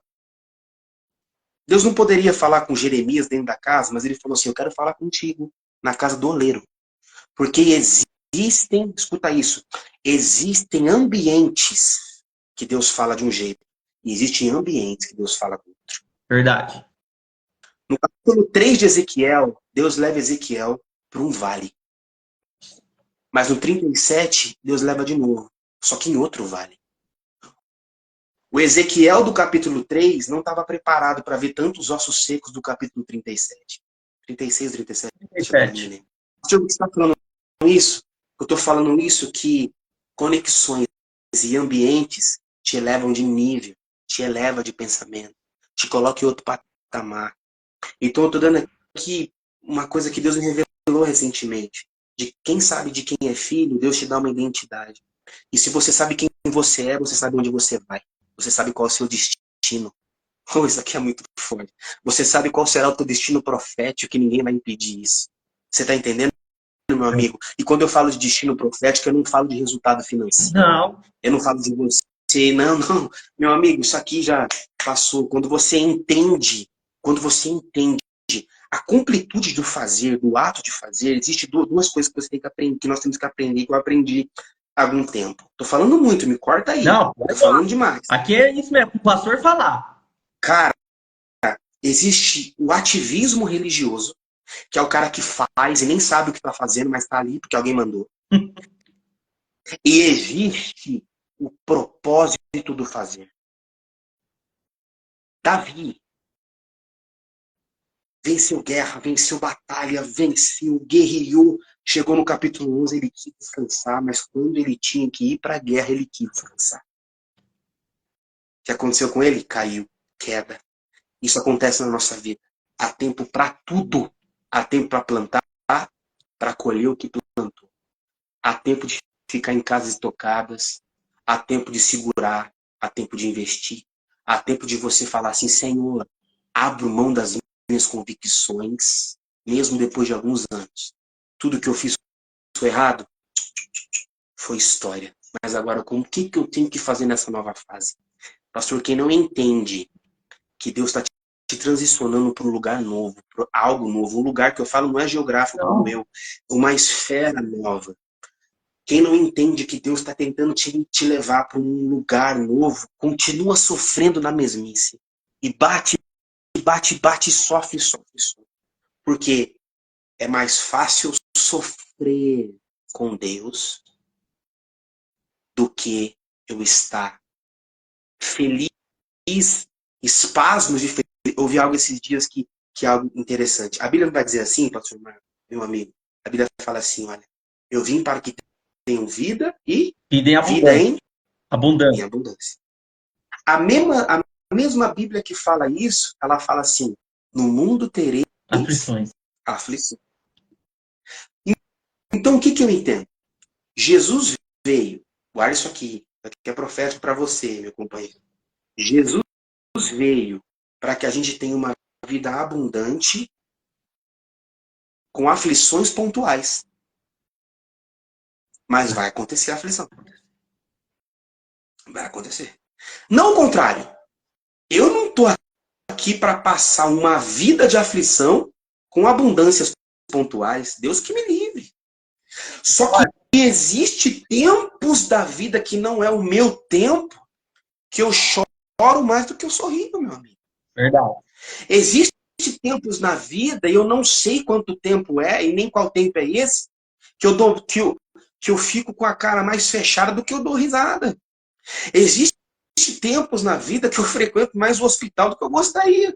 Deus não poderia falar com Jeremias dentro da casa, mas ele falou assim, eu quero falar contigo na casa do oleiro. Porque existem, escuta isso, existem ambientes que Deus fala de um jeito. E existem ambientes que Deus fala do outro. verdade. No capítulo 3 de Ezequiel, Deus leva Ezequiel para um vale. Mas no 37, Deus leva de novo, só que em outro vale. O Ezequiel do capítulo 3 não estava preparado para ver tantos ossos secos do capítulo 37. 36, 37. 37. Pastor, você está falando isso? Eu estou falando isso que conexões e ambientes te elevam de nível, te eleva de pensamento, te coloca em outro patamar. Então eu estou dando aqui uma coisa que Deus me revelou recentemente. De quem sabe de quem é filho, Deus te dá uma identidade. E se você sabe quem você é, você sabe onde você vai. Você sabe qual é o seu destino. Oh, isso aqui é muito forte. Você sabe qual será o teu destino profético, que ninguém vai impedir isso. Você está entendendo, meu amigo? E quando eu falo de destino profético, eu não falo de resultado financeiro. Não. Eu não falo de você não, não, meu amigo, isso aqui já passou. Quando você entende a completude do fazer, do ato de fazer, existe duas coisas que você tem que aprender, que nós temos que aprender, que eu aprendi há algum tempo. Tô falando muito, me corta aí. Não, Tô pode falar. falando demais. Aqui é isso mesmo, o pastor falar. Cara, existe o ativismo religioso, que é o cara que faz e nem sabe o que está fazendo, mas está ali porque alguém mandou. E existe o propósito do fazer. Davi venceu guerra, venceu batalha, venceu, guerreou. Chegou no capítulo 11, ele quis descansar, mas quando ele tinha que ir para a guerra, ele quis descansar. O que aconteceu com ele? Caiu, queda. Isso acontece na nossa vida. Há tempo para tudo. Há tempo para plantar, para colher o que plantou. Há tempo de ficar em casas estocadas. Há tempo de segurar. Há tempo de investir. Há tempo de você falar assim, Senhor, abro mão das minhas convicções, mesmo depois de alguns anos. Tudo que eu fiz foi errado, foi história. Mas agora, o que eu tenho que fazer nessa nova fase? Pastor, quem não entende que Deus está te transicionando para um lugar novo, para algo novo, um lugar que eu falo não é geográfico como eu, uma esfera nova. Quem não entende que Deus está tentando te levar para um lugar novo, continua sofrendo na mesmice. E bate, sofre, sofre, sofre. Porque é mais fácil sofrer com Deus do que eu estar feliz, espasmos de felicidade. Ouvi algo esses dias que é algo interessante. A Bíblia não vai dizer assim, pastor Marco, meu amigo. A Bíblia fala assim, olha, eu vim para que tenham vida e vida em abundância. abundância. A mesma Bíblia que fala isso, ela fala assim, no mundo tereis aflições. Então, o que eu entendo? Jesus veio, guarda isso aqui é profético para você, meu companheiro. Jesus veio para que a gente tenha uma vida abundante com aflições pontuais. Mas vai acontecer a aflição. Vai acontecer. Não o contrário. Eu não estou aqui para passar uma vida de aflição com abundâncias pontuais. Deus que me livre. Só que existe tempos da vida que não é o meu tempo que eu choro mais do que eu sorrio, meu amigo. Verdade. Existem tempos na vida, e eu não sei quanto tempo é, e nem qual tempo é esse, que eu fico com a cara mais fechada do que eu dou risada. Existem tempos na vida que eu frequento mais o hospital do que eu gostaria.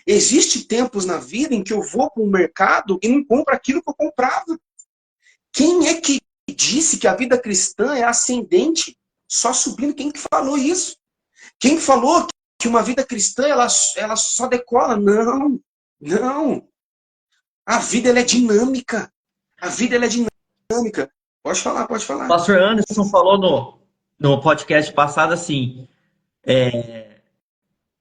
Existem tempos na vida em que eu vou para o mercado e não compro aquilo que eu comprava. Quem é que disse que a vida cristã é ascendente só subindo? Quem que falou isso? Quem falou que uma vida cristã ela só decola? Não, não. A vida ela é dinâmica. A vida ela é dinâmica. Pode falar, pode falar. O pastor Anderson falou no podcast passado assim,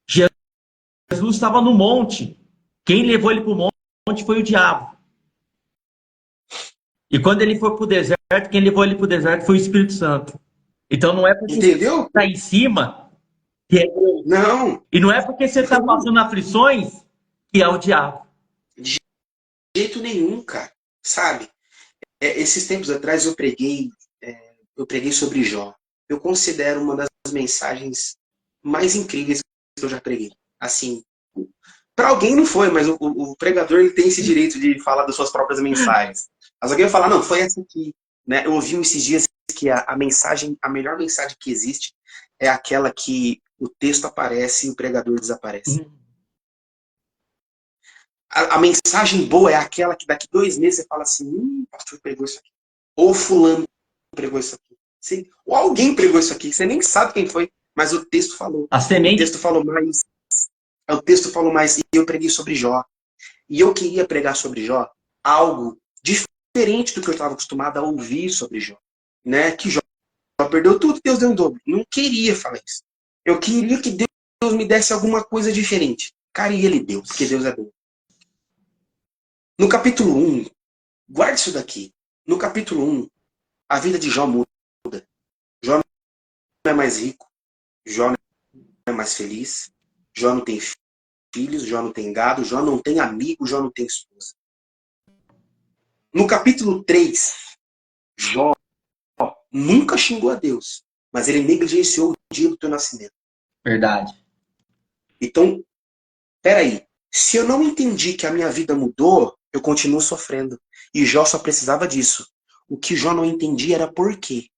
Jesus estava no monte. Quem levou ele para o monte foi o diabo. E quando ele foi para o deserto, quem levou ele para o deserto foi o Espírito Santo. Então não é porque Entendeu? você está em cima que é Deus. Não. E não é porque você está passando aflições que é o diabo. De jeito nenhum, cara. Sabe? Esses tempos atrás eu preguei sobre Jó. Eu considero uma das mensagens mais incríveis que eu já preguei. Assim, para alguém não foi, mas o pregador ele tem esse direito de falar das suas próprias mensagens. Mas alguém vai falar, não, foi essa aqui. Né? Eu ouvi esses dias que a melhor mensagem que existe é aquela que o texto aparece e o pregador desaparece. A mensagem boa é aquela que daqui 2 meses você fala assim, o pastor pregou isso aqui. Ou fulano pregou isso aqui. Ou alguém pregou isso aqui. Você nem sabe quem foi, mas o texto falou. A semente. O texto falou mais. O texto falou mais. E eu preguei sobre Jó. E eu queria pregar sobre Jó algo diferente do que eu estava acostumado a ouvir sobre Jó. Né? Que Jó perdeu tudo, Deus deu um dobro. Não queria falar isso. Eu queria que Deus me desse alguma coisa diferente. Cara, e ele deu, porque Deus é bom. No capítulo 1, guarde isso daqui. No capítulo 1, a vida de Jó muda. Jó é mais rico, Jó não é mais feliz, Jó não tem filhos, Jó não tem gado, Jó não tem amigo, Jó não tem esposa. No capítulo 3, Jó nunca xingou a Deus, mas ele negligenciou o dia do teu nascimento. Verdade. Então, peraí, se eu não entendi que a minha vida mudou, eu continuo sofrendo. E Jó só precisava disso. O que Jó não entendia era por quê.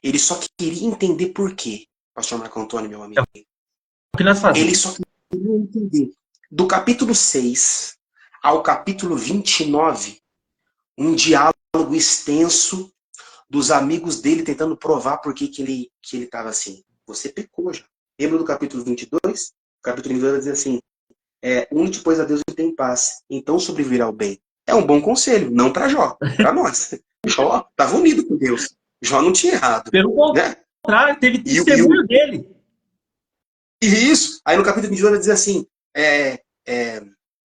Ele só queria entender por quê. Pastor Marco Antônio, meu amigo. O que nós Ele fazemos? só queria entender. Do capítulo 6 ao capítulo 29, um diálogo extenso dos amigos dele tentando provar por que ele estava assim. Você pecou já. Lembra do capítulo 22? O capítulo 22 vai dizer assim, une-te, pois, a Deus e tem paz, então sobreviverá o bem. É um bom conselho, não para Jó, para nós. Jó estava unido com Deus. Jó não tinha errado. Pelo Né? contrário, teve E testemunho dele. isso. Aí no capítulo 22 vai dizer assim,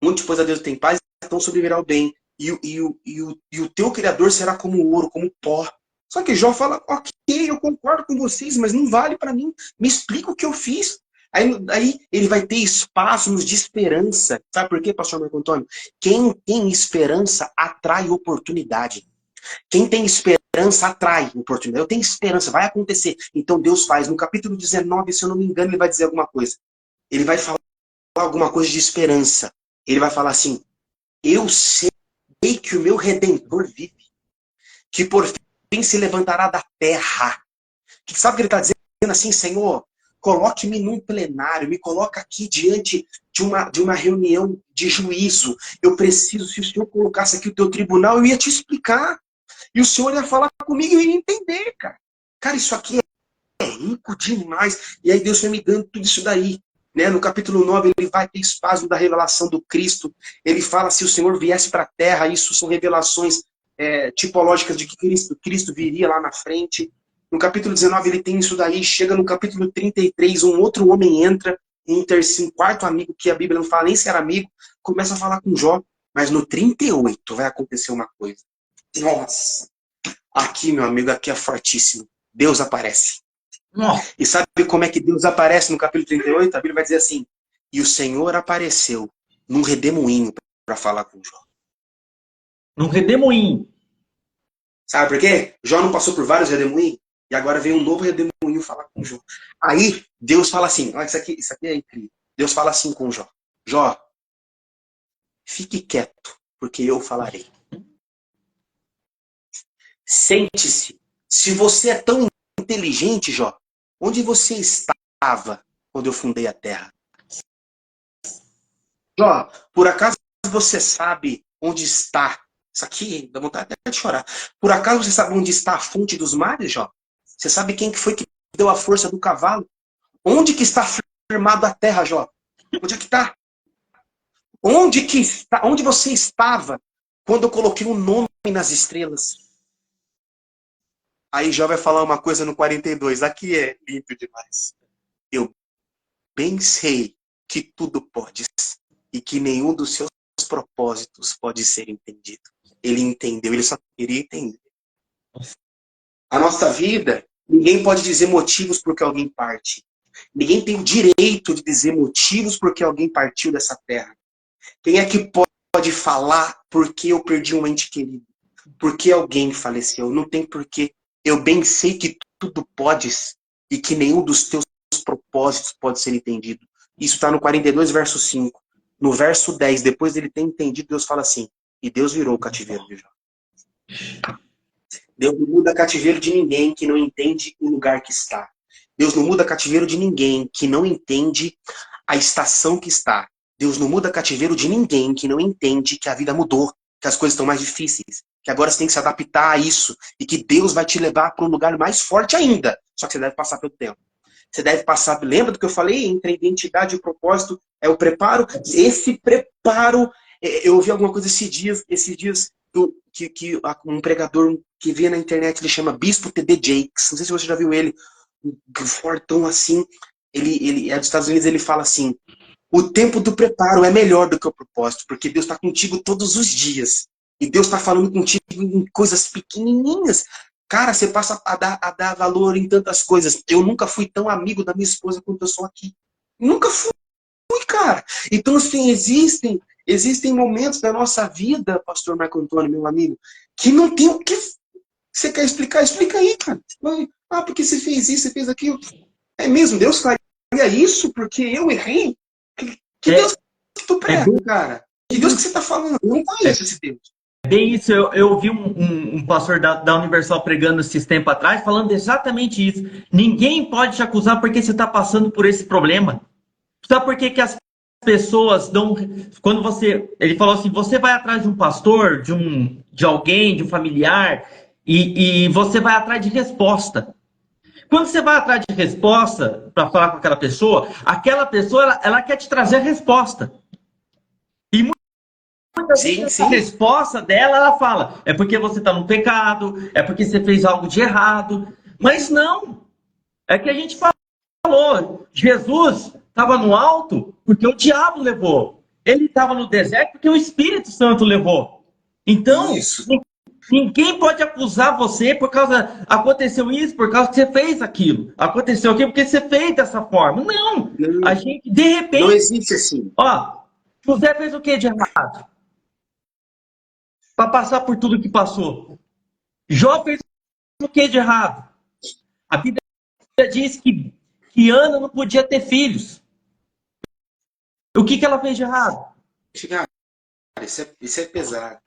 une-te, pois, a Deus e tem paz, então sobreviverá o bem. E o teu Criador será como ouro, como pó. Só que Jó fala, ok, eu concordo com vocês, mas não vale para mim. Me explica o que eu fiz. Aí ele vai ter espaços de esperança. Sabe por quê, pastor Marco Antônio? Quem tem esperança atrai oportunidade. Quem tem esperança atrai oportunidade. Eu tenho esperança, vai acontecer. Então Deus faz. No capítulo 19, se eu não me engano, ele vai dizer alguma coisa. Ele vai falar alguma coisa de esperança. Ele vai falar assim, eu sei que o meu Redentor vive, que por fim se levantará da terra. Sabe o que ele está dizendo assim, Senhor? Coloque-me num plenário, me coloca aqui diante de uma reunião de juízo. Eu preciso, se o Senhor colocasse aqui o teu tribunal, eu ia te explicar. E o Senhor ia falar comigo e eu ia entender, cara. Cara, isso aqui é rico demais. E aí Deus foi me dando tudo isso daí. Né? No capítulo 9, ele vai ter espaço da revelação do Cristo. Ele fala, se o Senhor viesse para a terra, isso são revelações tipológicas de que Cristo viria lá na frente. No capítulo 19 ele tem isso daí, chega no capítulo 33, um outro homem entra, um quarto amigo, que a Bíblia não fala nem se era amigo, começa a falar com Jó, mas no 38 vai acontecer uma coisa. Nossa, aqui, meu amigo, aqui é fortíssimo. Deus aparece. Nossa. E sabe como é que Deus aparece no capítulo 38? A Bíblia vai dizer assim, e o Senhor apareceu num redemoinho para falar com Jó. Num redemoinho. Sabe por quê? Jó não passou por vários redemoinhos? E agora vem um novo redemoinho falar com Jó. Aí, Deus fala assim, olha, isso aqui é incrível. Deus fala assim com Jó. Jó, fique quieto, porque eu falarei. Sente-se. Se você é tão inteligente, Jó, onde você estava quando eu fundei a terra? Jó, por acaso você sabe onde está? Isso aqui dá vontade até de chorar. Por acaso você sabe onde está a fonte dos mares, Jó? Você sabe quem que foi que deu a força do cavalo? Onde que está firmado a terra, Jó? Onde é que está? Onde você estava quando eu coloquei um nome nas estrelas? Aí Jó vai falar uma coisa no 42. Aqui é lindo demais. Eu bem sei que tudo podes e que nenhum dos seus propósitos pode ser entendido. Ele entendeu, ele só queria entender. A nossa vida, ninguém pode dizer motivos porque alguém parte. Ninguém tem o direito de dizer motivos porque alguém partiu dessa terra. Quem é que pode falar porque eu perdi um ente querido? Porque alguém faleceu? Não tem porquê. Eu bem sei que tudo podes e que nenhum dos teus propósitos pode ser entendido. Isso está no 42, verso 5. No verso 10, depois dele ter entendido, Deus fala assim, e Deus virou o cativeiro de Jó. Deus não muda cativeiro de ninguém que não entende o lugar que está. Deus não muda cativeiro de ninguém que não entende a estação que está. Deus não muda cativeiro de ninguém que não entende que a vida mudou, que as coisas estão mais difíceis, que agora você tem que se adaptar a isso e que Deus vai te levar para um lugar mais forte ainda. Só que você deve passar pelo tempo. Você deve passar, lembra do que eu falei? Entre a identidade e o propósito é o preparo. Esse preparo, eu ouvi alguma coisa esses dias que um pregador que vê na internet, ele chama Bispo T.D. Jakes. Não sei se você já viu ele, um fortão assim. Ele é dos Estados Unidos, ele fala assim, o tempo do preparo é melhor do que o propósito, porque Deus está contigo todos os dias. E Deus está falando contigo em coisas pequenininhas. Cara, você passa a dar valor em tantas coisas. Eu nunca fui tão amigo da minha esposa quanto eu sou aqui. Nunca fui, cara. Então, assim, existem momentos da nossa vida, pastor Marco Antônio, meu amigo, que não tem o que você quer explicar. Explica aí, cara. Ah, porque você fez isso, você fez aquilo. É mesmo, Deus faria isso porque eu errei? Que É, Deus que tu é prega, bem, cara? Que Deus que você tá falando? Eu não conheço esse Deus. bem isso. Eu ouvi um pastor da Universal pregando esses tempos atrás, falando exatamente isso. Ninguém pode te acusar porque você está passando por esse problema. Sabe por que, que as pessoas dão. Quando você. Ele falou assim: você vai atrás de um pastor, de alguém, de um familiar, e você vai atrás de resposta. Quando você vai atrás de resposta para falar com aquela pessoa ela quer te trazer a resposta. E muitas Sim, vezes a sim. resposta dela, ela fala: é porque você está no pecado, é porque você fez algo de errado. Mas não. É que a gente falou: Jesus estava no alto porque o diabo levou. Ele estava no deserto porque o Espírito Santo levou. Então, Isso. ninguém pode acusar você por causa. Aconteceu isso, por causa que você fez aquilo. Aconteceu aquilo porque você fez dessa forma. Não. A Não, gente, de não repente, existe assim. ó, José fez o que de errado? Para passar por tudo que passou. Jó fez o que de errado? A Bíblia diz que Ana não podia ter filhos. O que ela fez de errado? Cara, isso é pesado.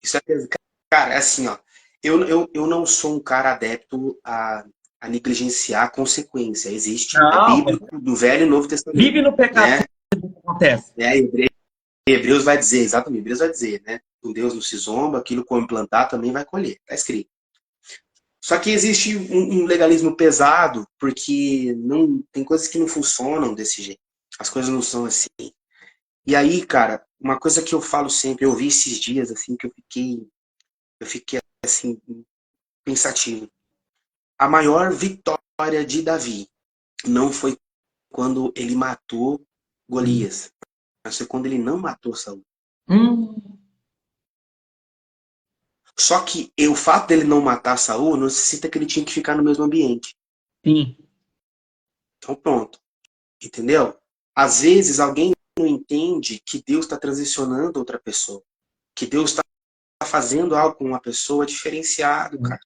Isso é pesado. Cara, é assim, ó. Eu não sou um cara adepto a negligenciar a consequência. Existe, é Não, bíblico, do Velho e Novo Testamento. vive no pecado Né? que acontece. Hebreus vai dizer, exatamente, Hebreus vai dizer, né? Com Deus não se zomba, aquilo que plantar também vai colher. Está escrito. Só que existe um legalismo pesado, porque não tem coisas que não funcionam desse jeito. As coisas não são assim. E aí, cara, uma coisa que eu falo sempre, eu vi esses dias, assim, que eu fiquei assim, pensativo. A maior vitória de Davi não foi quando ele matou Golias, mas foi quando ele não matou Saul. Hum, Só que o fato dele não matar Saul não necessita que ele tinha que ficar no mesmo ambiente. sim. Então pronto, entendeu? Às vezes alguém não entende que Deus está transicionando outra pessoa, que Deus está fazendo algo com uma pessoa diferenciado, cara.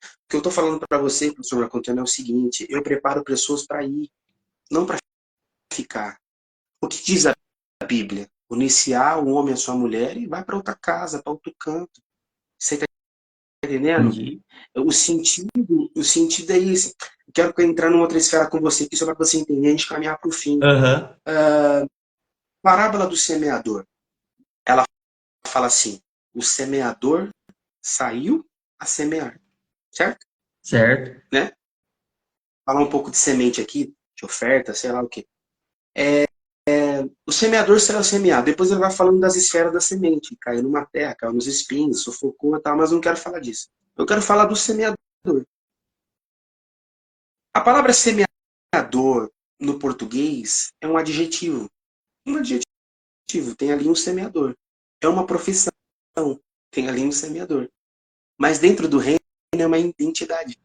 O que eu estou falando para você, professor Marco Antônio, é o seguinte: eu preparo pessoas para ir, não para ficar. O que diz a Bíblia? Iniciar o homem e a sua mulher e vai para outra casa, para outro canto. Você está entendendo? Entendi. O sentido é esse. Quero entrar numa outra esfera com você, que só para você entender, a gente caminhar para o fim. Aham. Parábola do semeador. Ela fala assim: o semeador saiu a semear, certo? Certo. Né? Falar um pouco de semente aqui, de oferta, sei lá o quê. O semeador saiu a semear. Depois ele vai falando das esferas da semente. Caiu numa terra, caiu nos espinhos, sufocou e tal, mas não quero falar disso. Eu quero falar do semeador. A palavra semeador no português é um adjetivo. Um adjetivo, tem ali um semeador. É uma profissão, tem ali um semeador. Mas dentro do reino é uma identidade.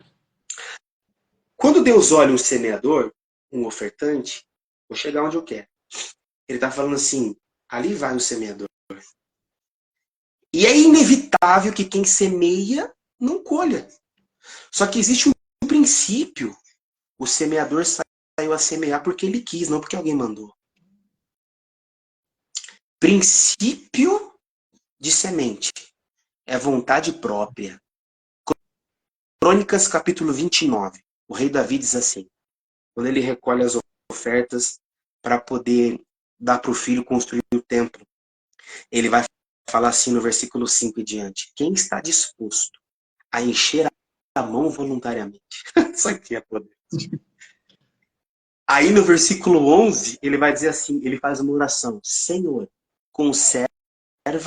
Quando Deus olha um semeador, um ofertante, vou chegar onde eu quero. Ele está falando assim, ali vai o semeador. E é inevitável que quem semeia não colha. Só que existe um princípio. O semeador saiu a semear porque ele quis, não porque alguém mandou. Princípio de semente é vontade própria. Crônicas, capítulo 29. O rei Davi diz assim, quando ele recolhe as ofertas para poder dar para o filho construir o templo, ele vai falar assim no versículo 5 e diante. Quem está disposto a encher a mão voluntariamente? Isso aqui é poder. Aí no versículo 11, ele vai dizer assim, ele faz uma oração. Senhor, conserva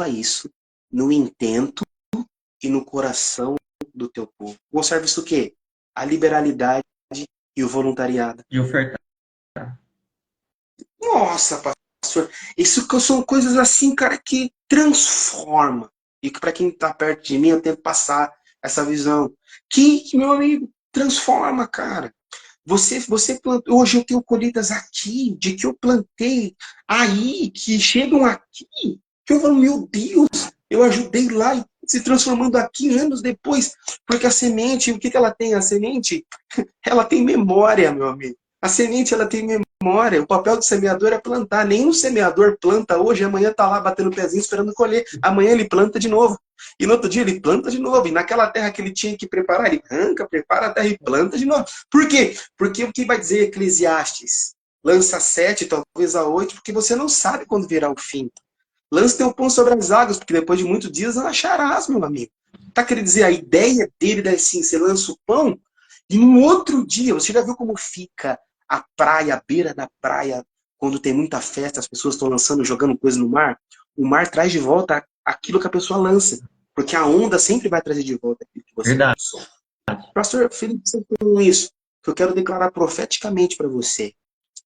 isso no intento e no coração do teu povo. Conserva isso o quê? A liberalidade e o voluntariado. E ofertar. Nossa, pastor, isso são coisas assim, cara, que transforma. E que para quem está perto de mim, eu tento passar essa visão. Que, meu amigo, transforma, cara. Você plantou, hoje eu tenho colhidas aqui, de que eu plantei aí, que chegam aqui, que eu falo, meu Deus, eu ajudei lá e se transformando aqui anos depois, porque a semente, o que que ela tem? A semente, ela tem memória, meu amigo. A semente, ela tem memória. O papel do semeador é plantar. Nenhum semeador planta hoje, amanhã tá lá batendo o pezinho esperando colher. Amanhã ele planta de novo. E no outro dia ele planta de novo. E naquela terra que ele tinha que preparar, ele arranca, prepara a terra e planta de novo. Por quê? Porque o que vai dizer Eclesiastes? Lança 7, talvez a 8, porque você não sabe quando virá o fim. Lance teu pão sobre as águas, porque depois de muitos dias não acharás, meu amigo. Tá querendo dizer, a ideia dele é assim, você lança o pão, e no outro dia, você já viu como fica a praia, a beira da praia, quando tem muita festa, as pessoas estão lançando, jogando coisa no mar? O mar traz de volta aquilo que a pessoa lança, porque a onda sempre vai trazer de volta aquilo que você Verdade. lançou. Pastor Felipe, com isso, que eu quero declarar profeticamente para você,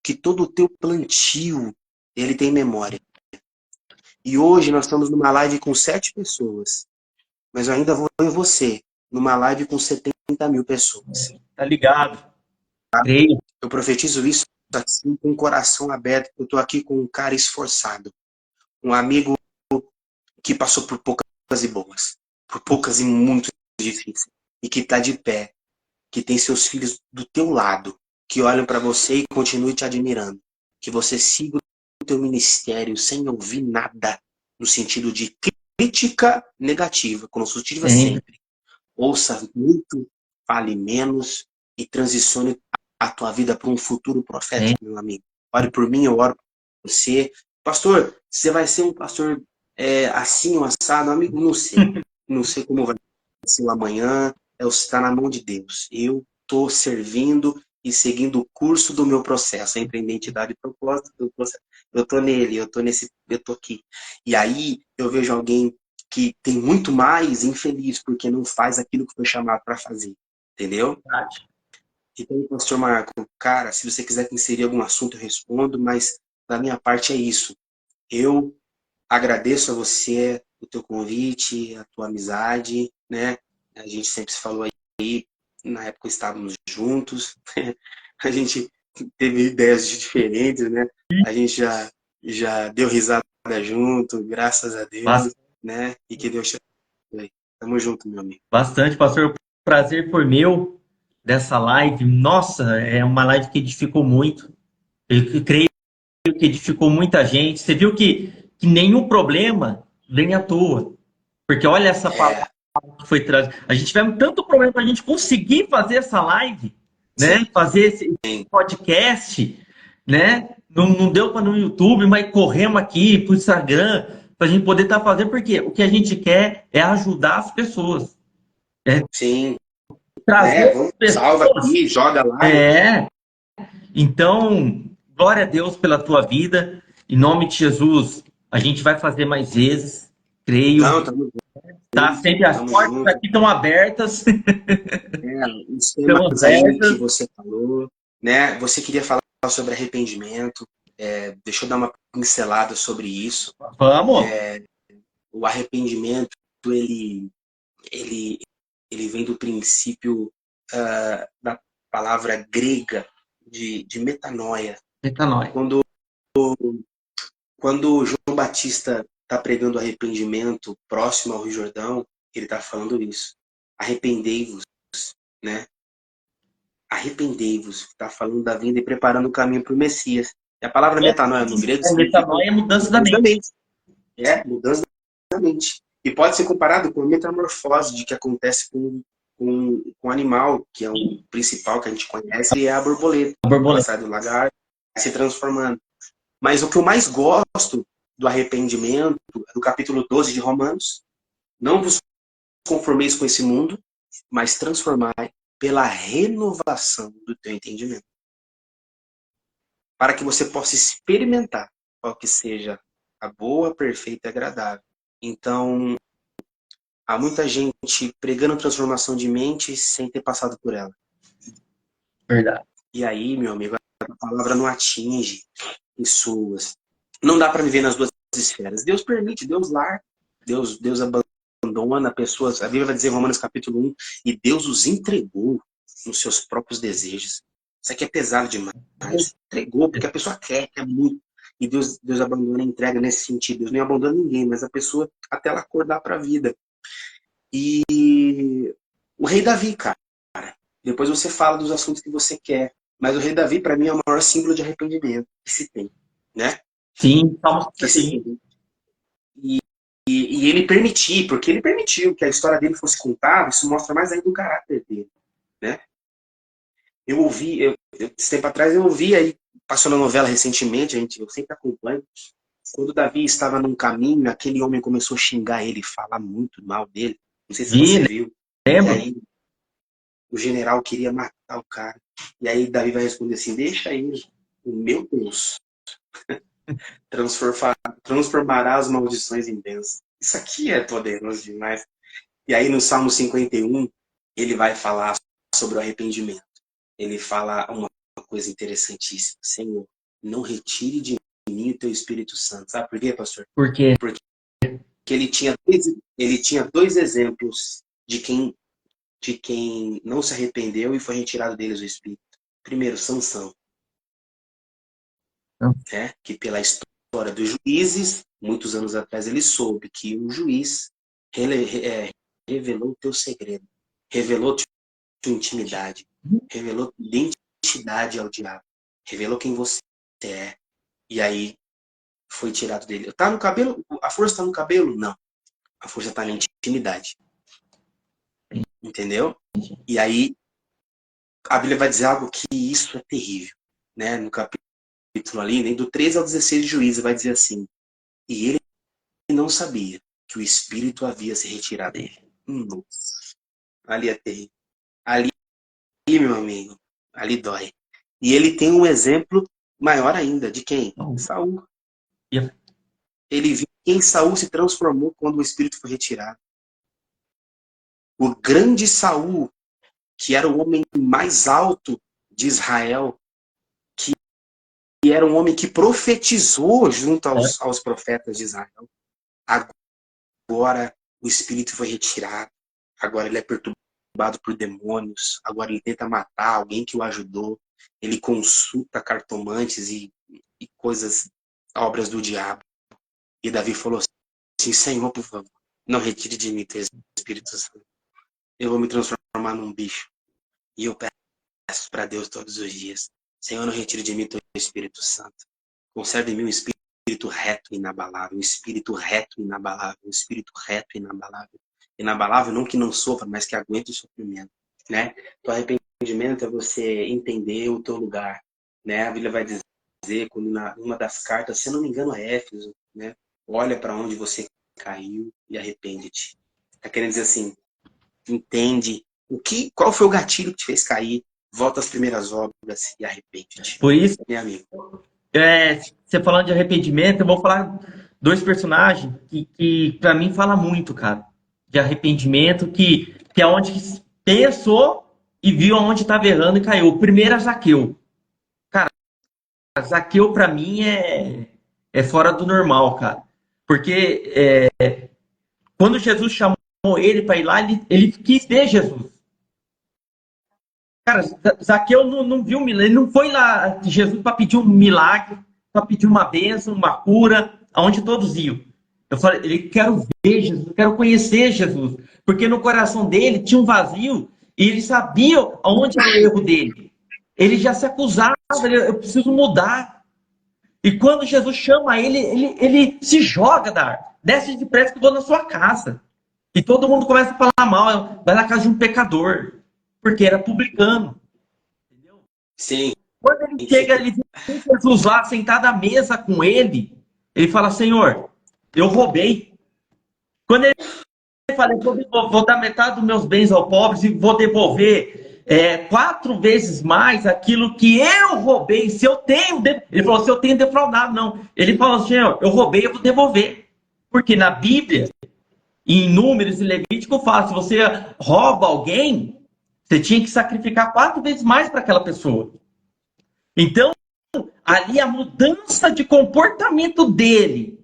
que todo o teu plantio, ele tem memória. E hoje nós estamos numa live com 7 pessoas, mas eu ainda vou em você, numa live com 70.000 pessoas. Tá ligado. Creio. Eu profetizo isso assim, com o coração aberto. Eu estou aqui com um cara esforçado. Um amigo que passou por poucas e boas. Por poucas e muito difíceis. E que está de pé. Que tem seus filhos do teu lado. Que olham para você e continuem te admirando. Que você siga o teu ministério sem ouvir nada. No sentido de crítica negativa. Construtiva sempre. Ouça muito, fale menos e transicione a tua vida para um futuro profético, meu amigo. Ore por mim, eu oro por você. Pastor, você vai ser um pastor assim ou assado? Amigo, não sei. Não sei como vai ser o amanhã. Está na mão de Deus. Eu estou servindo e seguindo o curso do meu processo, entre identidade e propósito. Eu estou nele, eu estou aqui. E aí eu vejo alguém que tem muito mais infeliz porque não faz aquilo que foi chamado para fazer. Entendeu? Então, pastor Marco, cara, se você quiser inserir algum assunto, eu respondo, mas da minha parte é isso. Eu agradeço a você o teu convite, a tua amizade, né? A gente sempre se falou aí, na época estávamos juntos, a gente teve ideias diferentes, né? A gente já deu risada junto, graças a Deus, né? E que Deus te abençoe. Tamo junto, meu amigo. Bastante, pastor. O prazer foi meu dessa live. Nossa, é uma live que edificou muito. Eu creio que edificou muita gente. Você viu que nenhum problema vem à toa. Porque olha essa palavra que foi trazida. A gente tiver tanto problema para a gente conseguir fazer essa live, né? Fazer esse podcast, né? Não deu para no YouTube, mas corremos aqui para o Instagram para a gente poder estar fazendo, porque o que a gente quer é ajudar as pessoas. Sim. Trazer Vamos, pessoas. salva aqui, joga lá. Então, glória a Deus pela tua vida. Em nome de Jesus, a gente vai fazer mais vezes, creio. Não, tamo junto. Tá sempre as portas junto. aqui estão abertas. Os temas aí que você falou, né? Você queria falar sobre arrependimento. Deixa eu dar uma pincelada sobre isso. Vamos. O arrependimento, ele vem do princípio da palavra grega de metanoia. Metanoia. Quando João Batista está pregando arrependimento próximo ao Rio Jordão, ele está falando isso. Arrependei-vos, né? Arrependei-vos. Está falando da vinda e preparando o caminho para o Messias. E a palavra metanoia no grego metanoia é mudança da mente. Mudança da mente. E pode ser comparado com a metamorfose de que acontece com o animal, que é o principal que a gente conhece, e é a borboleta. Ela sai do lagarto, se transformando. Mas o que eu mais gosto do arrependimento é do capítulo 12 de Romanos. Não vos conformeis com esse mundo, mas transformai pela renovação do teu entendimento. Para que você possa experimentar qual que seja a boa, perfeita e agradável. Então, há muita gente pregando transformação de mente sem ter passado por ela. Verdade. E aí, meu amigo, a palavra não atinge pessoas. Não dá para viver nas duas esferas. Deus permite, Deus larga, Deus abandona abandona pessoas. A Bíblia vai dizer em Romanos capítulo 1, e Deus os entregou nos seus próprios desejos. Isso aqui é pesado demais. Entregou, porque a pessoa quer muito. E Deus abandona e entrega nesse sentido. Deus não abandona ninguém, mas a pessoa até ela acordar para a vida. E o rei Davi, cara. Depois você fala dos assuntos que você quer. Mas o rei Davi, para mim, é o maior símbolo de arrependimento que se tem, né? Sim, Salmo Que se 51. tem. E ele porque ele permitiu que a história dele fosse contada, isso mostra mais ainda o caráter dele, né? Esse tempo atrás eu ouvi aí, passou na novela recentemente, eu sempre acompanho, quando Davi estava num caminho, aquele homem começou a xingar ele, falar muito mal dele, não sei se você Vi, viu, e lembro. aí o general queria matar o cara, e aí Davi vai responder assim, deixa ele, o meu Deus transformará as maldições em bênçãos. Isso aqui é poderoso demais. E aí no Salmo 51, ele vai falar sobre o arrependimento. Ele fala uma coisa interessantíssima. Senhor, não retire de mim o teu Espírito Santo. Sabe por quê, pastor? Porque Porque ele tinha dois exemplos de quem não se arrependeu e foi retirado deles o Espírito. Primeiro, Sansão, né? Que pela história dos juízes, muitos anos atrás ele soube que o juiz revelou o teu segredo, revelou tua intimidade, revelou tua identidade ao diabo, revelou quem você é, e aí foi tirado dele. Tá no cabelo? A força está no cabelo? Não. A força está na intimidade. Entendeu? E aí a Bíblia vai dizer algo que isso é terrível, né? No capítulo ali, do 13 ao 16 de Juízes, vai dizer assim, e ele não sabia que o Espírito havia se retirado dele. Nossa. Ali é terrível. Ali, meu amigo, ali dói. E ele tem um exemplo maior ainda. De quem? Saul. Ele viu quem Saul se transformou quando o Espírito foi retirado. O grande Saul, que era o homem mais alto de Israel, que era um homem que profetizou junto aos profetas de Israel. Agora o Espírito foi retirado. Agora ele é perturbado por demônios. Agora ele tenta matar alguém que o ajudou. Ele consulta cartomantes e coisas, obras do diabo. E Davi falou assim, Senhor, por favor, não retire de mim teu Espírito Santo. Eu vou me transformar num bicho. E eu peço para Deus todos os dias, Senhor, não retire de mim teu Espírito Santo. Conserve em mim um espírito reto e inabalável, um espírito reto e inabalável, um espírito reto e inabalável. Inabalável não que não sofra, mas que aguente o sofrimento, né? O arrependimento é você entender o teu lugar, né? A Bíblia vai dizer, quando numa das cartas, se eu não me engano, é Éfeso, né? Olha para onde você caiu e arrepende-te. Está querendo dizer assim, entende qual foi o gatilho que te fez cair, volta às primeiras obras e arrepende-te. por isso, Meu amigo. você falando de arrependimento, eu vou falar dois personagens que para mim fala muito, cara, de arrependimento, que é onde que pensou e viu aonde estava errando e caiu. O primeiro é Zaqueu. Cara, Zaqueu para mim é fora do normal, cara. Porque quando Jesus chamou ele para ir lá, ele quis ver Jesus. Cara, Zaqueu não viu milagre, ele não foi lá de Jesus para pedir um milagre, para pedir uma bênção, uma cura, aonde todos iam. Eu falei, ele quero ver Jesus, eu quero conhecer Jesus, porque no coração dele tinha um vazio e ele sabia aonde era o erro dele. Ele já se acusava, eu preciso mudar. E quando Jesus chama ele se joga da árvore, desce depressa que eu vou na sua casa. E todo mundo começa a falar mal, vai na casa de um pecador, porque era publicano. Entendeu? Sim. Quando ele chega, ele vê Jesus lá sentado à mesa com ele, ele fala, Senhor, eu roubei. Quando ele fala, vou dar metade dos meus bens aos pobres e vou devolver 4 vezes mais aquilo que eu roubei. Se eu tenho, ele falou, se eu tenho defraudado, não. Ele falou, Senhor, eu roubei, eu vou devolver. Porque na Bíblia, em Números e Levítico, fala, se você rouba alguém, você tinha que sacrificar 4 vezes mais para aquela pessoa. Então, ali a mudança de comportamento dele.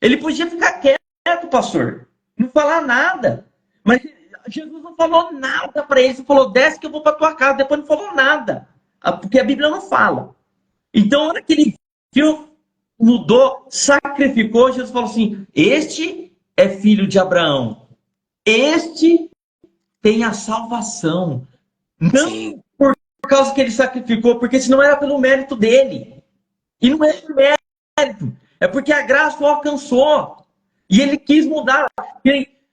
Ele podia ficar quieto, pastor. Não falar nada. Mas Jesus não falou nada para ele. Ele falou, desce que eu vou para tua casa. Depois não falou nada. Porque a Bíblia não fala. Então, na hora que ele viu, mudou, sacrificou, Jesus falou assim, este é filho de Abraão. Este tem a salvação. Não Sim. por causa que ele sacrificou, porque senão era pelo mérito dele. E não é por mérito. É porque a graça o alcançou. E ele quis mudar.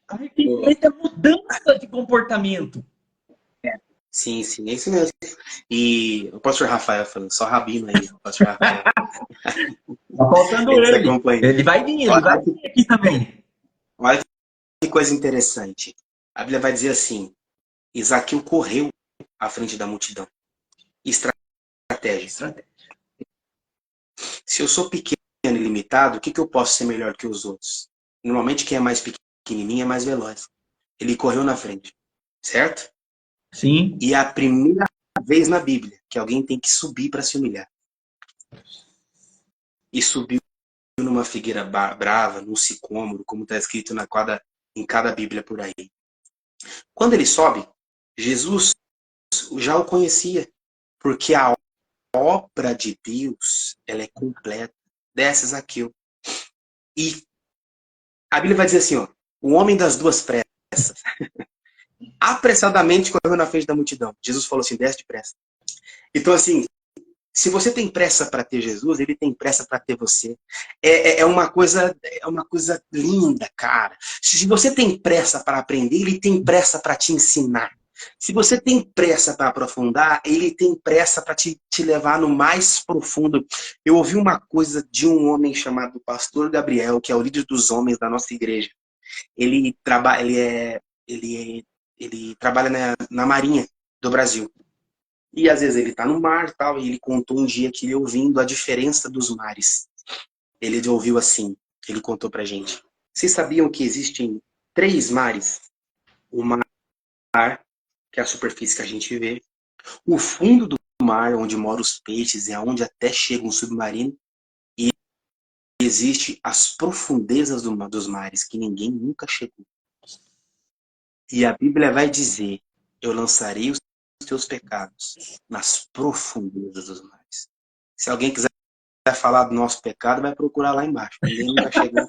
Arrependimento é mudança de comportamento. Sim, sim, é isso mesmo. E o pastor Rafael falando, só rabino aí, o pastor Rafael. Tá faltando Ele se ele. acompanha. Ele vai vir aqui também. Olha que coisa interessante. A Bíblia vai dizer assim, Zaqueu correu à frente da multidão. Estratégia. Se eu sou pequeno e limitado, o que eu posso ser melhor que os outros? Normalmente quem é mais pequenininho é mais veloz. Ele correu na frente, certo? Sim. E é a primeira vez na Bíblia que alguém tem que subir para se humilhar. E subiu numa figueira brava, num sicômoro, como está escrito em cada Bíblia por aí. Quando ele sobe, Jesus já o conhecia, porque a obra de Deus, ela é completa. Desce, Zaqueu. E a Bíblia vai dizer assim, ó, o homem das duas pressas, apressadamente correu na frente da multidão. Jesus falou assim, desce depressa. Então, assim, se você tem pressa para ter Jesus, ele tem pressa para ter você. É uma coisa linda, cara. Se você tem pressa para aprender, ele tem pressa para te ensinar. Se você tem pressa para aprofundar, ele tem pressa para te levar no mais profundo. Eu ouvi uma coisa de um homem chamado Pastor Gabriel, que é o líder dos homens da nossa igreja. Ele trabalha na Marinha do Brasil. E às vezes ele está no mar e tal, e ele contou um dia que ele ouvindo a diferença dos mares. Ele ouviu assim, ele contou pra gente. Vocês sabiam que existem 3 mares? O mar, que é a superfície que a gente vê. O fundo do mar, onde moram os peixes, é onde até chega um submarino. E existe as profundezas dos mares, que ninguém nunca chegou. E a Bíblia vai dizer, eu lançarei os teus pecados nas profundezas dos mares. Se alguém quiser falar do nosso pecado, vai procurar lá embaixo. Ninguém nunca chegou.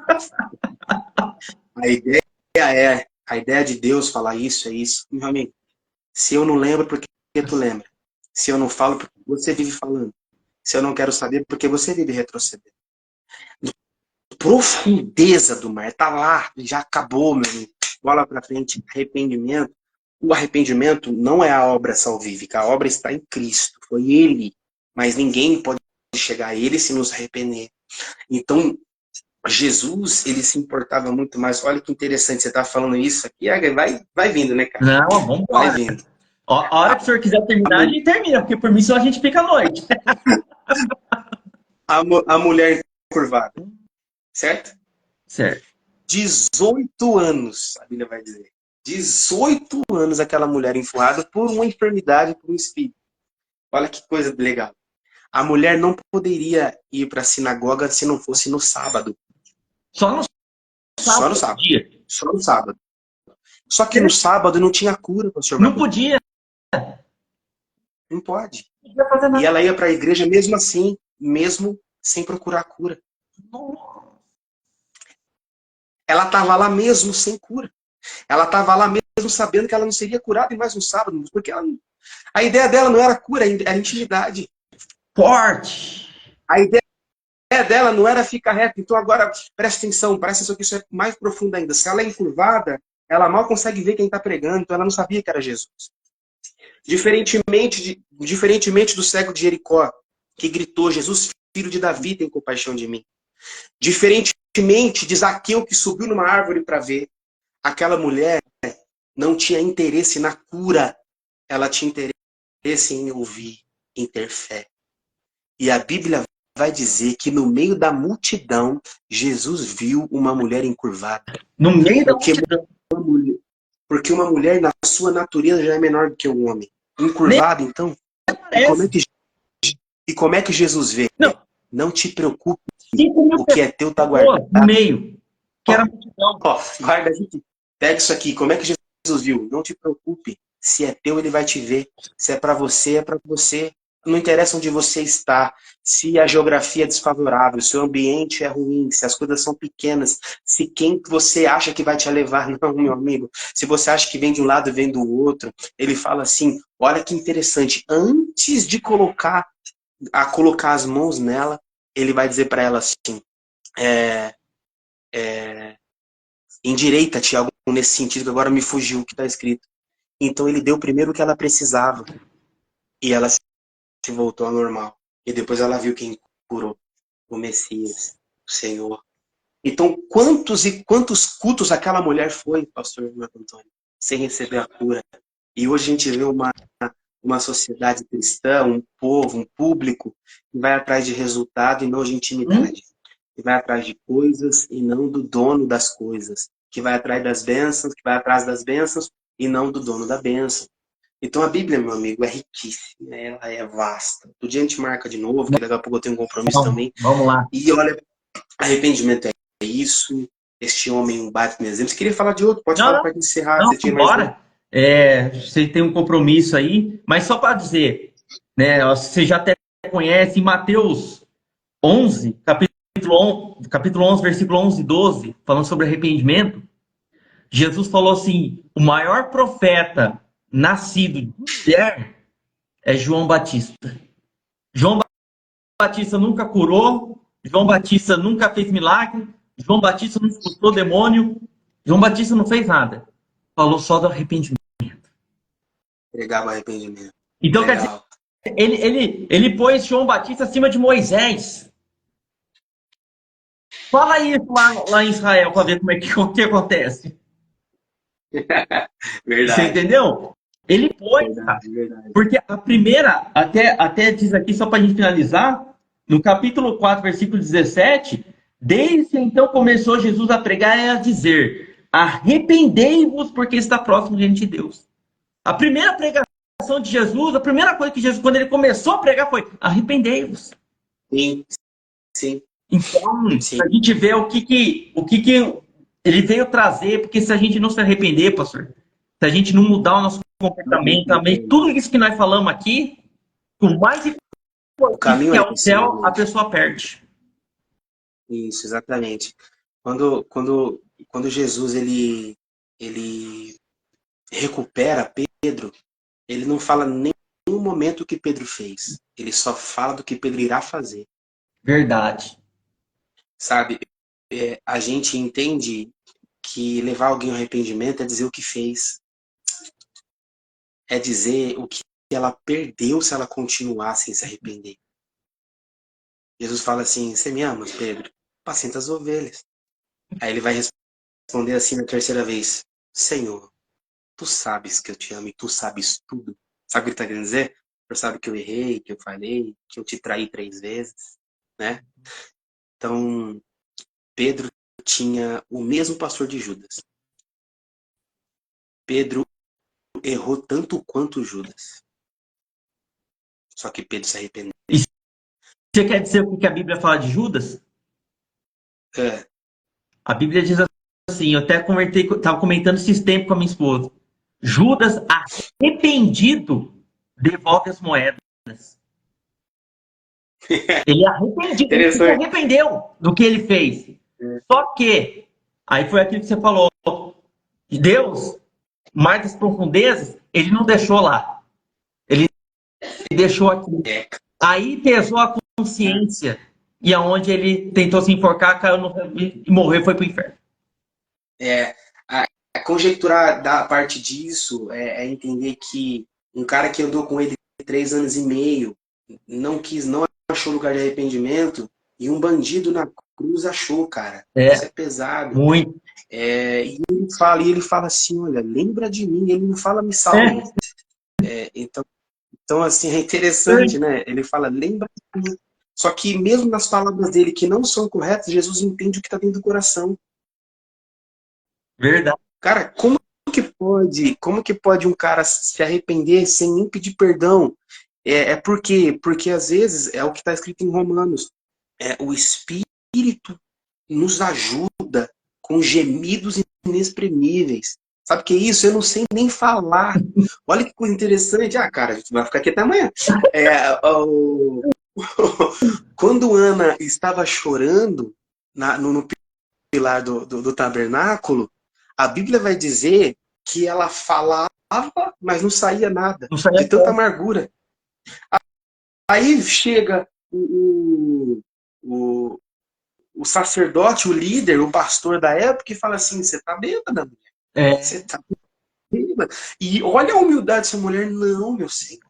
A ideia de Deus falar isso é isso. Meu amigo, se eu não lembro, por que tu lembra? Se eu não falo, porque você vive falando. Se eu não quero saber, porque você vive retrocedendo. Profundeza do mar, tá lá, já acabou, meu amigo. Bola pra frente, arrependimento. O arrependimento não é a obra salvífica, a obra está em Cristo. Foi Ele. Mas ninguém pode chegar a Ele se nos arrepender. Então, Jesus, ele se importava muito mais. Olha que interessante, você está falando isso aqui, vai vindo, né, cara? Não, vamos embora. Vai vindo. A hora que o senhor quiser terminar, a gente termina, porque por mim só a gente fica à noite. A mulher encurvada, certo? Certo. 18 anos, a Bíblia vai dizer. 18 anos aquela mulher enforrada por uma enfermidade, por um espírito. Olha que coisa legal. A mulher não poderia ir para a sinagoga se não fosse no sábado. Só no sábado. Só no sábado. Só que no sábado não tinha cura, pastor. Não podia. Não pode. Não podia fazer nada. E ela ia para a igreja mesmo assim, mesmo sem procurar cura. Ela estava lá mesmo sem cura. Ela estava lá mesmo sabendo que ela não seria curada em mais um sábado, porque a ideia dela não era cura, era intimidade. Forte. A ideia dela não era ficar reta. Então agora, presta atenção, parece que isso é mais profundo ainda. Se ela é encurvada, ela mal consegue ver quem está pregando, então ela não sabia que era Jesus. Diferentemente do cego de Jericó, que gritou, Jesus, filho de Davi, tem compaixão de mim. Diferentemente de Zaqueu, que subiu numa árvore para ver, aquela mulher não tinha interesse na cura, ela tinha interesse em ouvir, em ter fé. E a Bíblia vai dizer que no meio da multidão, Jesus viu uma mulher encurvada. No meio da multidão. Porque uma mulher, na sua natureza, já é menor do que um homem. Encurvado, então. E como é que Jesus vê? Não te preocupe. O que é teu está guardado. No meio. que era a multidão. Ó, guarda aqui. Pega isso aqui. Como é que Jesus viu? Não te preocupe. Se é teu, ele vai te ver. Se é para você, é para você. Não interessa onde você está. Se a geografia é desfavorável, se o ambiente é ruim, se as coisas são pequenas, se quem você acha que vai te levar, não, meu amigo. Se você acha que vem de um lado e vem do outro, ele fala assim, olha que interessante. Antes de colocar as mãos nela, ele vai dizer para ela assim, endireita-te, algo nesse sentido, que agora me fugiu o que está escrito. Então ele deu primeiro o que ela precisava. E ela se voltou ao normal. E depois ela viu quem curou. O Messias, o Senhor. Então, quantos e quantos cultos aquela mulher foi, pastor Marco Antônio, sem receber a cura. E hoje a gente vê uma sociedade cristã, um povo, um público, que vai atrás de resultado e não de intimidade. Que vai atrás de coisas e não do dono das coisas. Que vai atrás das bênçãos, que vai atrás das bênçãos e não do dono da bênção. Então a Bíblia, meu amigo, é riquíssima, ela é vasta. Do dia a gente marca de novo, que daqui a pouco eu tenho um compromisso também. Vamos lá. E olha, arrependimento é isso. Este homem bate no exemplo. Você queria falar de outro? Pode falar para encerrar. Não, Você tinha mais bora. Você tem um compromisso aí, mas só para dizer, né? Você já até conhece em Mateus 11, capítulo 11, versículo 11 e 12, falando sobre arrependimento. Jesus falou assim: o maior profeta nascido de mulher é João Batista. João Batista nunca curou, João Batista nunca fez milagre, João Batista não expulsou demônio, João Batista não fez nada. Falou só do arrependimento. Pregava arrependimento. Então, legal. Quer dizer, ele pôs João Batista acima de Moisés. Fala isso lá em Israel para ver como é que acontece. Verdade. Você entendeu? Ele pôs, verdade. Porque a primeira, até diz aqui, só para a gente finalizar, no capítulo 4, versículo 17, desde então começou Jesus a pregar e a dizer: arrependei-vos porque está próximo diante de Deus. A primeira pregação de Jesus, a primeira coisa que Jesus, quando ele começou a pregar, foi: arrependei-vos. Sim, sim. Então, sim. A gente vê o que ele veio trazer, porque se a gente não se arrepender, pastor, se a gente não mudar o nosso comportamento, também, tudo isso que nós falamos aqui, o mais importante que é o céu, a pessoa perde. Isso, exatamente. Quando Jesus ele recupera Pedro, ele não fala nem um momento o que Pedro fez. Ele só fala do que Pedro irá fazer. Verdade. Sabe, a gente entende que levar alguém ao arrependimento é dizer o que fez. É dizer o que ela perdeu se ela continuar sem se arrepender. Jesus fala assim: você me ama, Pedro? Apacenta as ovelhas. Aí ele vai responder assim na terceira vez: Senhor, tu sabes que eu te amo e tu sabes tudo. Sabe o que ele está querendo dizer? Tu sabe que eu errei, que eu falhei, que eu te traí 3 vezes, né? Então, Pedro tinha o mesmo pastor de Judas. Pedro errou tanto quanto Judas. Só que Pedro se arrependeu. E você quer dizer o que a Bíblia fala de Judas? A Bíblia diz assim, eu até estava comentando esses tempos com a minha esposa. Judas, arrependido, devolve as moedas. Ele é arrependido, ele se arrependeu do que ele fez. Só que, aí foi aquilo que você falou, Deus, mais das profundezas, ele não deixou lá. Ele deixou aqui. Aí pesou a consciência. E aonde ele tentou se enforcar, caiu no e morreu, foi pro inferno. Conjecturar da parte disso é entender que um cara que andou com ele 3 anos e meio não achou lugar de arrependimento e um bandido na cruz achou, cara. Isso é pesado. Muito. E ele fala assim, olha, lembra de mim. Ele não fala me salve. Então, assim, é interessante, né? Ele fala, lembra de mim. Só que mesmo nas palavras dele que não são corretas, Jesus entende o que está dentro do coração. Verdade. Cara, como que pode um cara se arrepender sem nem pedir perdão? Porque às vezes é o que está escrito em Romanos. O Espírito nos ajuda com gemidos inexprimíveis. Sabe o que é isso? Eu não sei nem falar. Olha que coisa interessante. Ah, cara, a gente vai ficar aqui até amanhã. Quando Ana estava chorando no pilar do tabernáculo, a Bíblia vai dizer que ela falava, mas não saía nada, Não saía de tanta como. amargura. Aí chega o sacerdote, o líder, o pastor da época, e fala assim: você tá bêbada, mulher? É, Você tá bêbada? E olha a humildade dessa mulher. Não, meu senhor.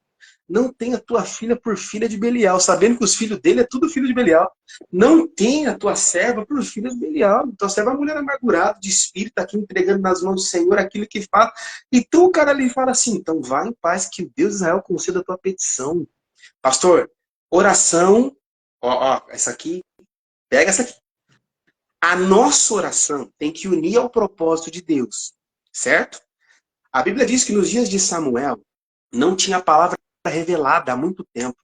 Não tenha tua filha por filha de Belial, sabendo que os filhos dele é tudo filho de Belial. Não tenha tua serva por filha de Belial. Tua serva é uma mulher amargurada, de espírito, aqui entregando nas mãos do Senhor aquilo que faz. Então o cara ali fala assim: então vá em paz, que o Deus de Israel conceda a tua petição. Pastor, oração, essa aqui, pega essa aqui. A nossa oração tem que unir ao propósito de Deus, certo? A Bíblia diz que nos dias de Samuel não tinha palavra revelada há muito tempo.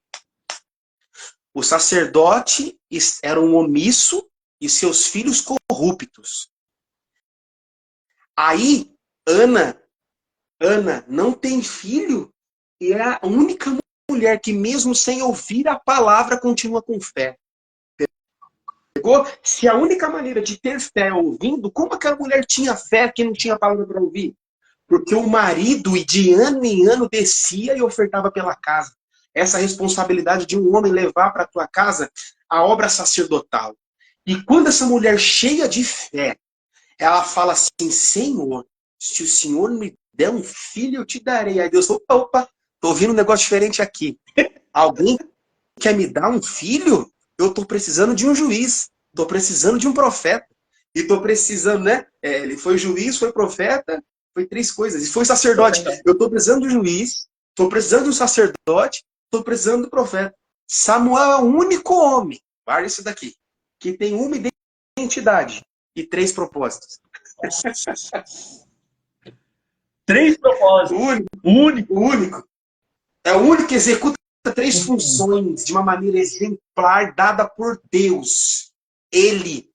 O sacerdote era um omisso e seus filhos corruptos. Aí, Ana não tem filho e é a única mulher que mesmo sem ouvir a palavra continua com fé. Pegou? Se a única maneira de ter fé é ouvindo, como aquela mulher tinha fé que não tinha palavra para ouvir? Porque o marido, de ano em ano, descia e ofertava pela casa. Essa responsabilidade de um homem levar para a tua casa a obra sacerdotal. E quando essa mulher cheia de fé, ela fala assim: Senhor, se o Senhor me der um filho, eu te darei. Aí Deus, opa, tô ouvindo um negócio diferente aqui. Alguém quer me dar um filho? Eu tô precisando de um juiz. Tô precisando de um profeta. E tô precisando, né? Ele foi juiz, foi profeta, foi 3 coisas. E foi sacerdote. Eu tô precisando de um juiz, tô precisando de um sacerdote, tô precisando do profeta. Samuel é o único homem, guarda isso daqui, que tem uma identidade e 3 propósitos. 3 O propósitos. único, O único. o único. É o único que executa 3 funções de uma maneira exemplar dada por Deus. Ele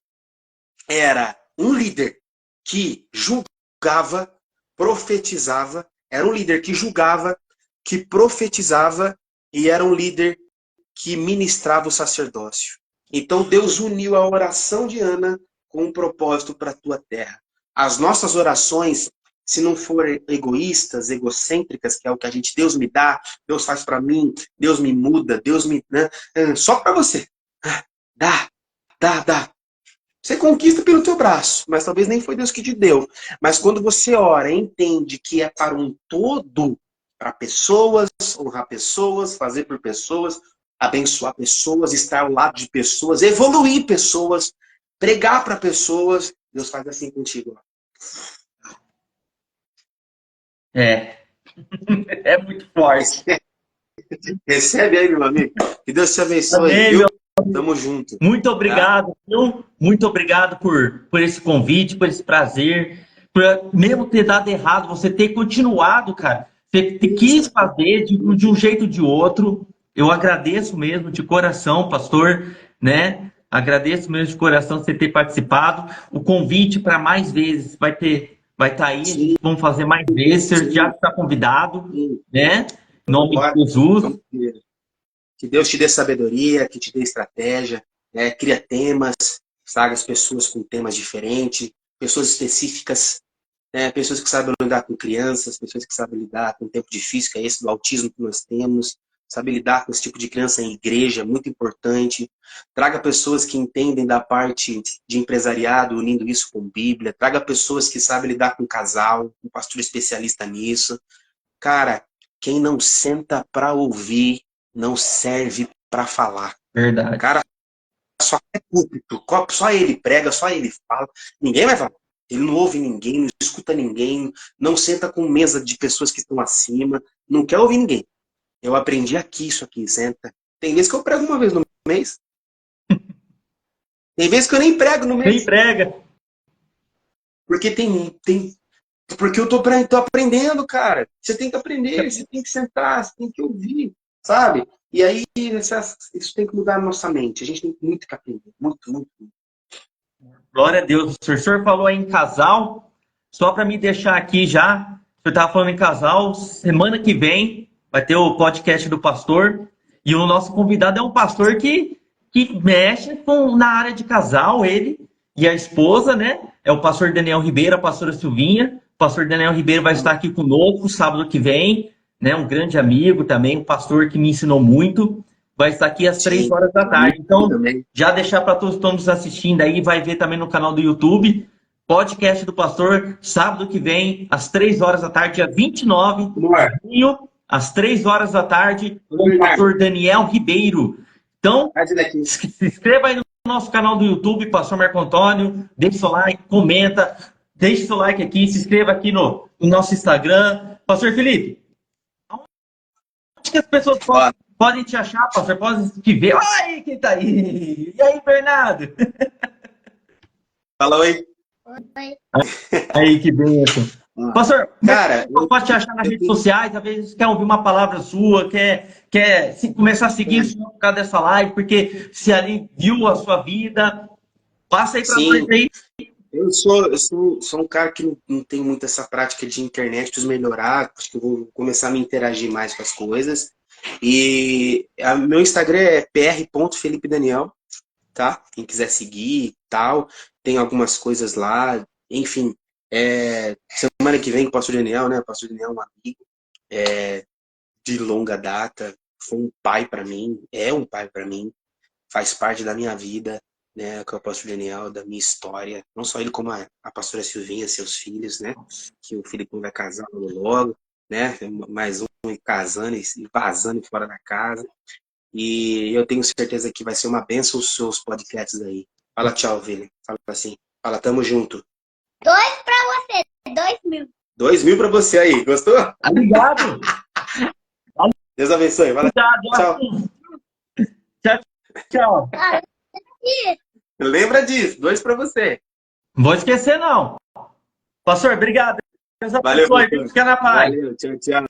era um líder que julgava, profetizava, era um líder que julgava, que profetizava e era um líder que ministrava o sacerdócio. Então Deus uniu a oração de Ana com um propósito para a tua terra. As nossas orações, se não forem egoístas, egocêntricas, que é o que Deus me dá, Deus faz para mim, Deus me muda, Deus me... só para você. Dá. Você conquista pelo teu braço, mas talvez nem foi Deus que te deu. Mas quando você ora e entende que é para um todo, para pessoas, honrar pessoas, fazer por pessoas, abençoar pessoas, estar ao lado de pessoas, evoluir pessoas, pregar para pessoas, Deus faz assim contigo. É. É muito forte. Recebe aí, meu amigo. Que Deus te abençoe, Amém, viu? meu. Tamo junto. Muito Tá? obrigado, viu? Muito obrigado por esse convite, por esse prazer. Por, mesmo ter dado errado, você ter continuado, cara. Você quis fazer de um jeito ou de outro. Eu agradeço mesmo de coração, pastor, né? Agradeço mesmo de coração você ter participado. O convite para mais vezes vai estar aí. A Sim, gente vamos fazer mais vezes. Você já sim, está convidado, sim. né? Em Vamos nome de embora. Jesus. Vamos ver. Que Deus te dê sabedoria, que te dê estratégia, né? Cria temas, traga as pessoas com temas diferentes, pessoas específicas, né? Pessoas que sabem lidar com crianças, pessoas que sabem lidar com um tempo difícil, que é esse do autismo que nós temos, sabe lidar com esse tipo de criança em igreja, muito importante. Traga pessoas que entendem da parte de empresariado, unindo isso com Bíblia. Traga pessoas que sabem lidar com casal, um pastor especialista nisso. Cara, quem não senta para ouvir, não serve para falar. Verdade. Cara, só é púlpito, só ele prega, só ele fala. Ninguém vai falar. Ele não ouve ninguém, não escuta ninguém, não senta com mesa de pessoas que estão acima, não quer ouvir ninguém. Eu aprendi aqui, isso aqui, senta. Tem vezes que eu prego uma vez no mês. Tem vezes que eu nem prego no Nem mês. prega. Porque porque eu tô aprendendo, cara. Você tem que aprender, você tem que sentar, você tem que ouvir, sabe? E aí, isso tem que mudar a nossa mente. A gente tem muito que aprender. Muito, muito, muito. Glória a Deus. O senhor falou aí em casal, só para me deixar aqui já, o senhor estava falando em casal, semana que vem vai ter o podcast do pastor, e o nosso convidado é um pastor que mexe na área de casal, ele e a esposa, né? É o pastor Daniel Ribeiro, a pastora Silvinha. O pastor Daniel Ribeiro vai estar aqui conosco sábado que vem, né? Um grande amigo também, um pastor que me ensinou muito. Vai estar aqui às 3 Sim, horas da tarde. Então, também. já deixar para todos que estão nos assistindo aí, vai ver também no canal do YouTube. Podcast do pastor, sábado que vem, às 3 horas da tarde, dia 29 de junho, às 3 horas da tarde, com o pastor Daniel Ribeiro. Então, se inscreva aí no nosso canal do YouTube, Pastor Marco Antônio, deixe seu like, comenta, deixe seu like aqui, se inscreva aqui no nosso Instagram. Pastor Felipe, onde que as pessoas podem te achar, pastor? Podem te ver? Ai, quem tá aí? E aí, Bernardo? Fala oi. Oi. Aí, que bênção. Pastor, cara, pode te achar nas redes sociais, às vezes quer ouvir uma palavra sua, quer começar a seguir por causa dessa live, porque se ali viu a sua vida, passa aí para nós aí. Eu sou um cara que não tem muito essa prática de internet, preciso melhorar, acho que eu vou começar a me interagir mais com as coisas. E meu Instagram é pr.felipedaniel, tá? Quem quiser seguir e tal, tem algumas coisas lá, enfim. Semana que vem, o pastor Daniel, né? O pastor Daniel é um amigo de longa data, foi um pai para mim, é um pai para mim, faz parte da minha vida, né? Que é o pastor Daniel, da minha história, não só ele como a pastora Silvinha, seus filhos, né? Que o Felipe vai casar logo, né? Mais um casando e vazando fora da casa. E eu tenho certeza que vai ser uma bênção os seus podcasts aí. Fala tchau, Vili. Fala assim. Fala, tamo junto. 2 pra você, 2.000. 2.000 pra você aí, gostou? Obrigado. Deus abençoe. Fala, tchau. Tchau. Lembra disso, 2 pra você. Não vou esquecer, não. Pastor, obrigado. Deus Valeu, abençoe. Fica na paz. Valeu, tchau.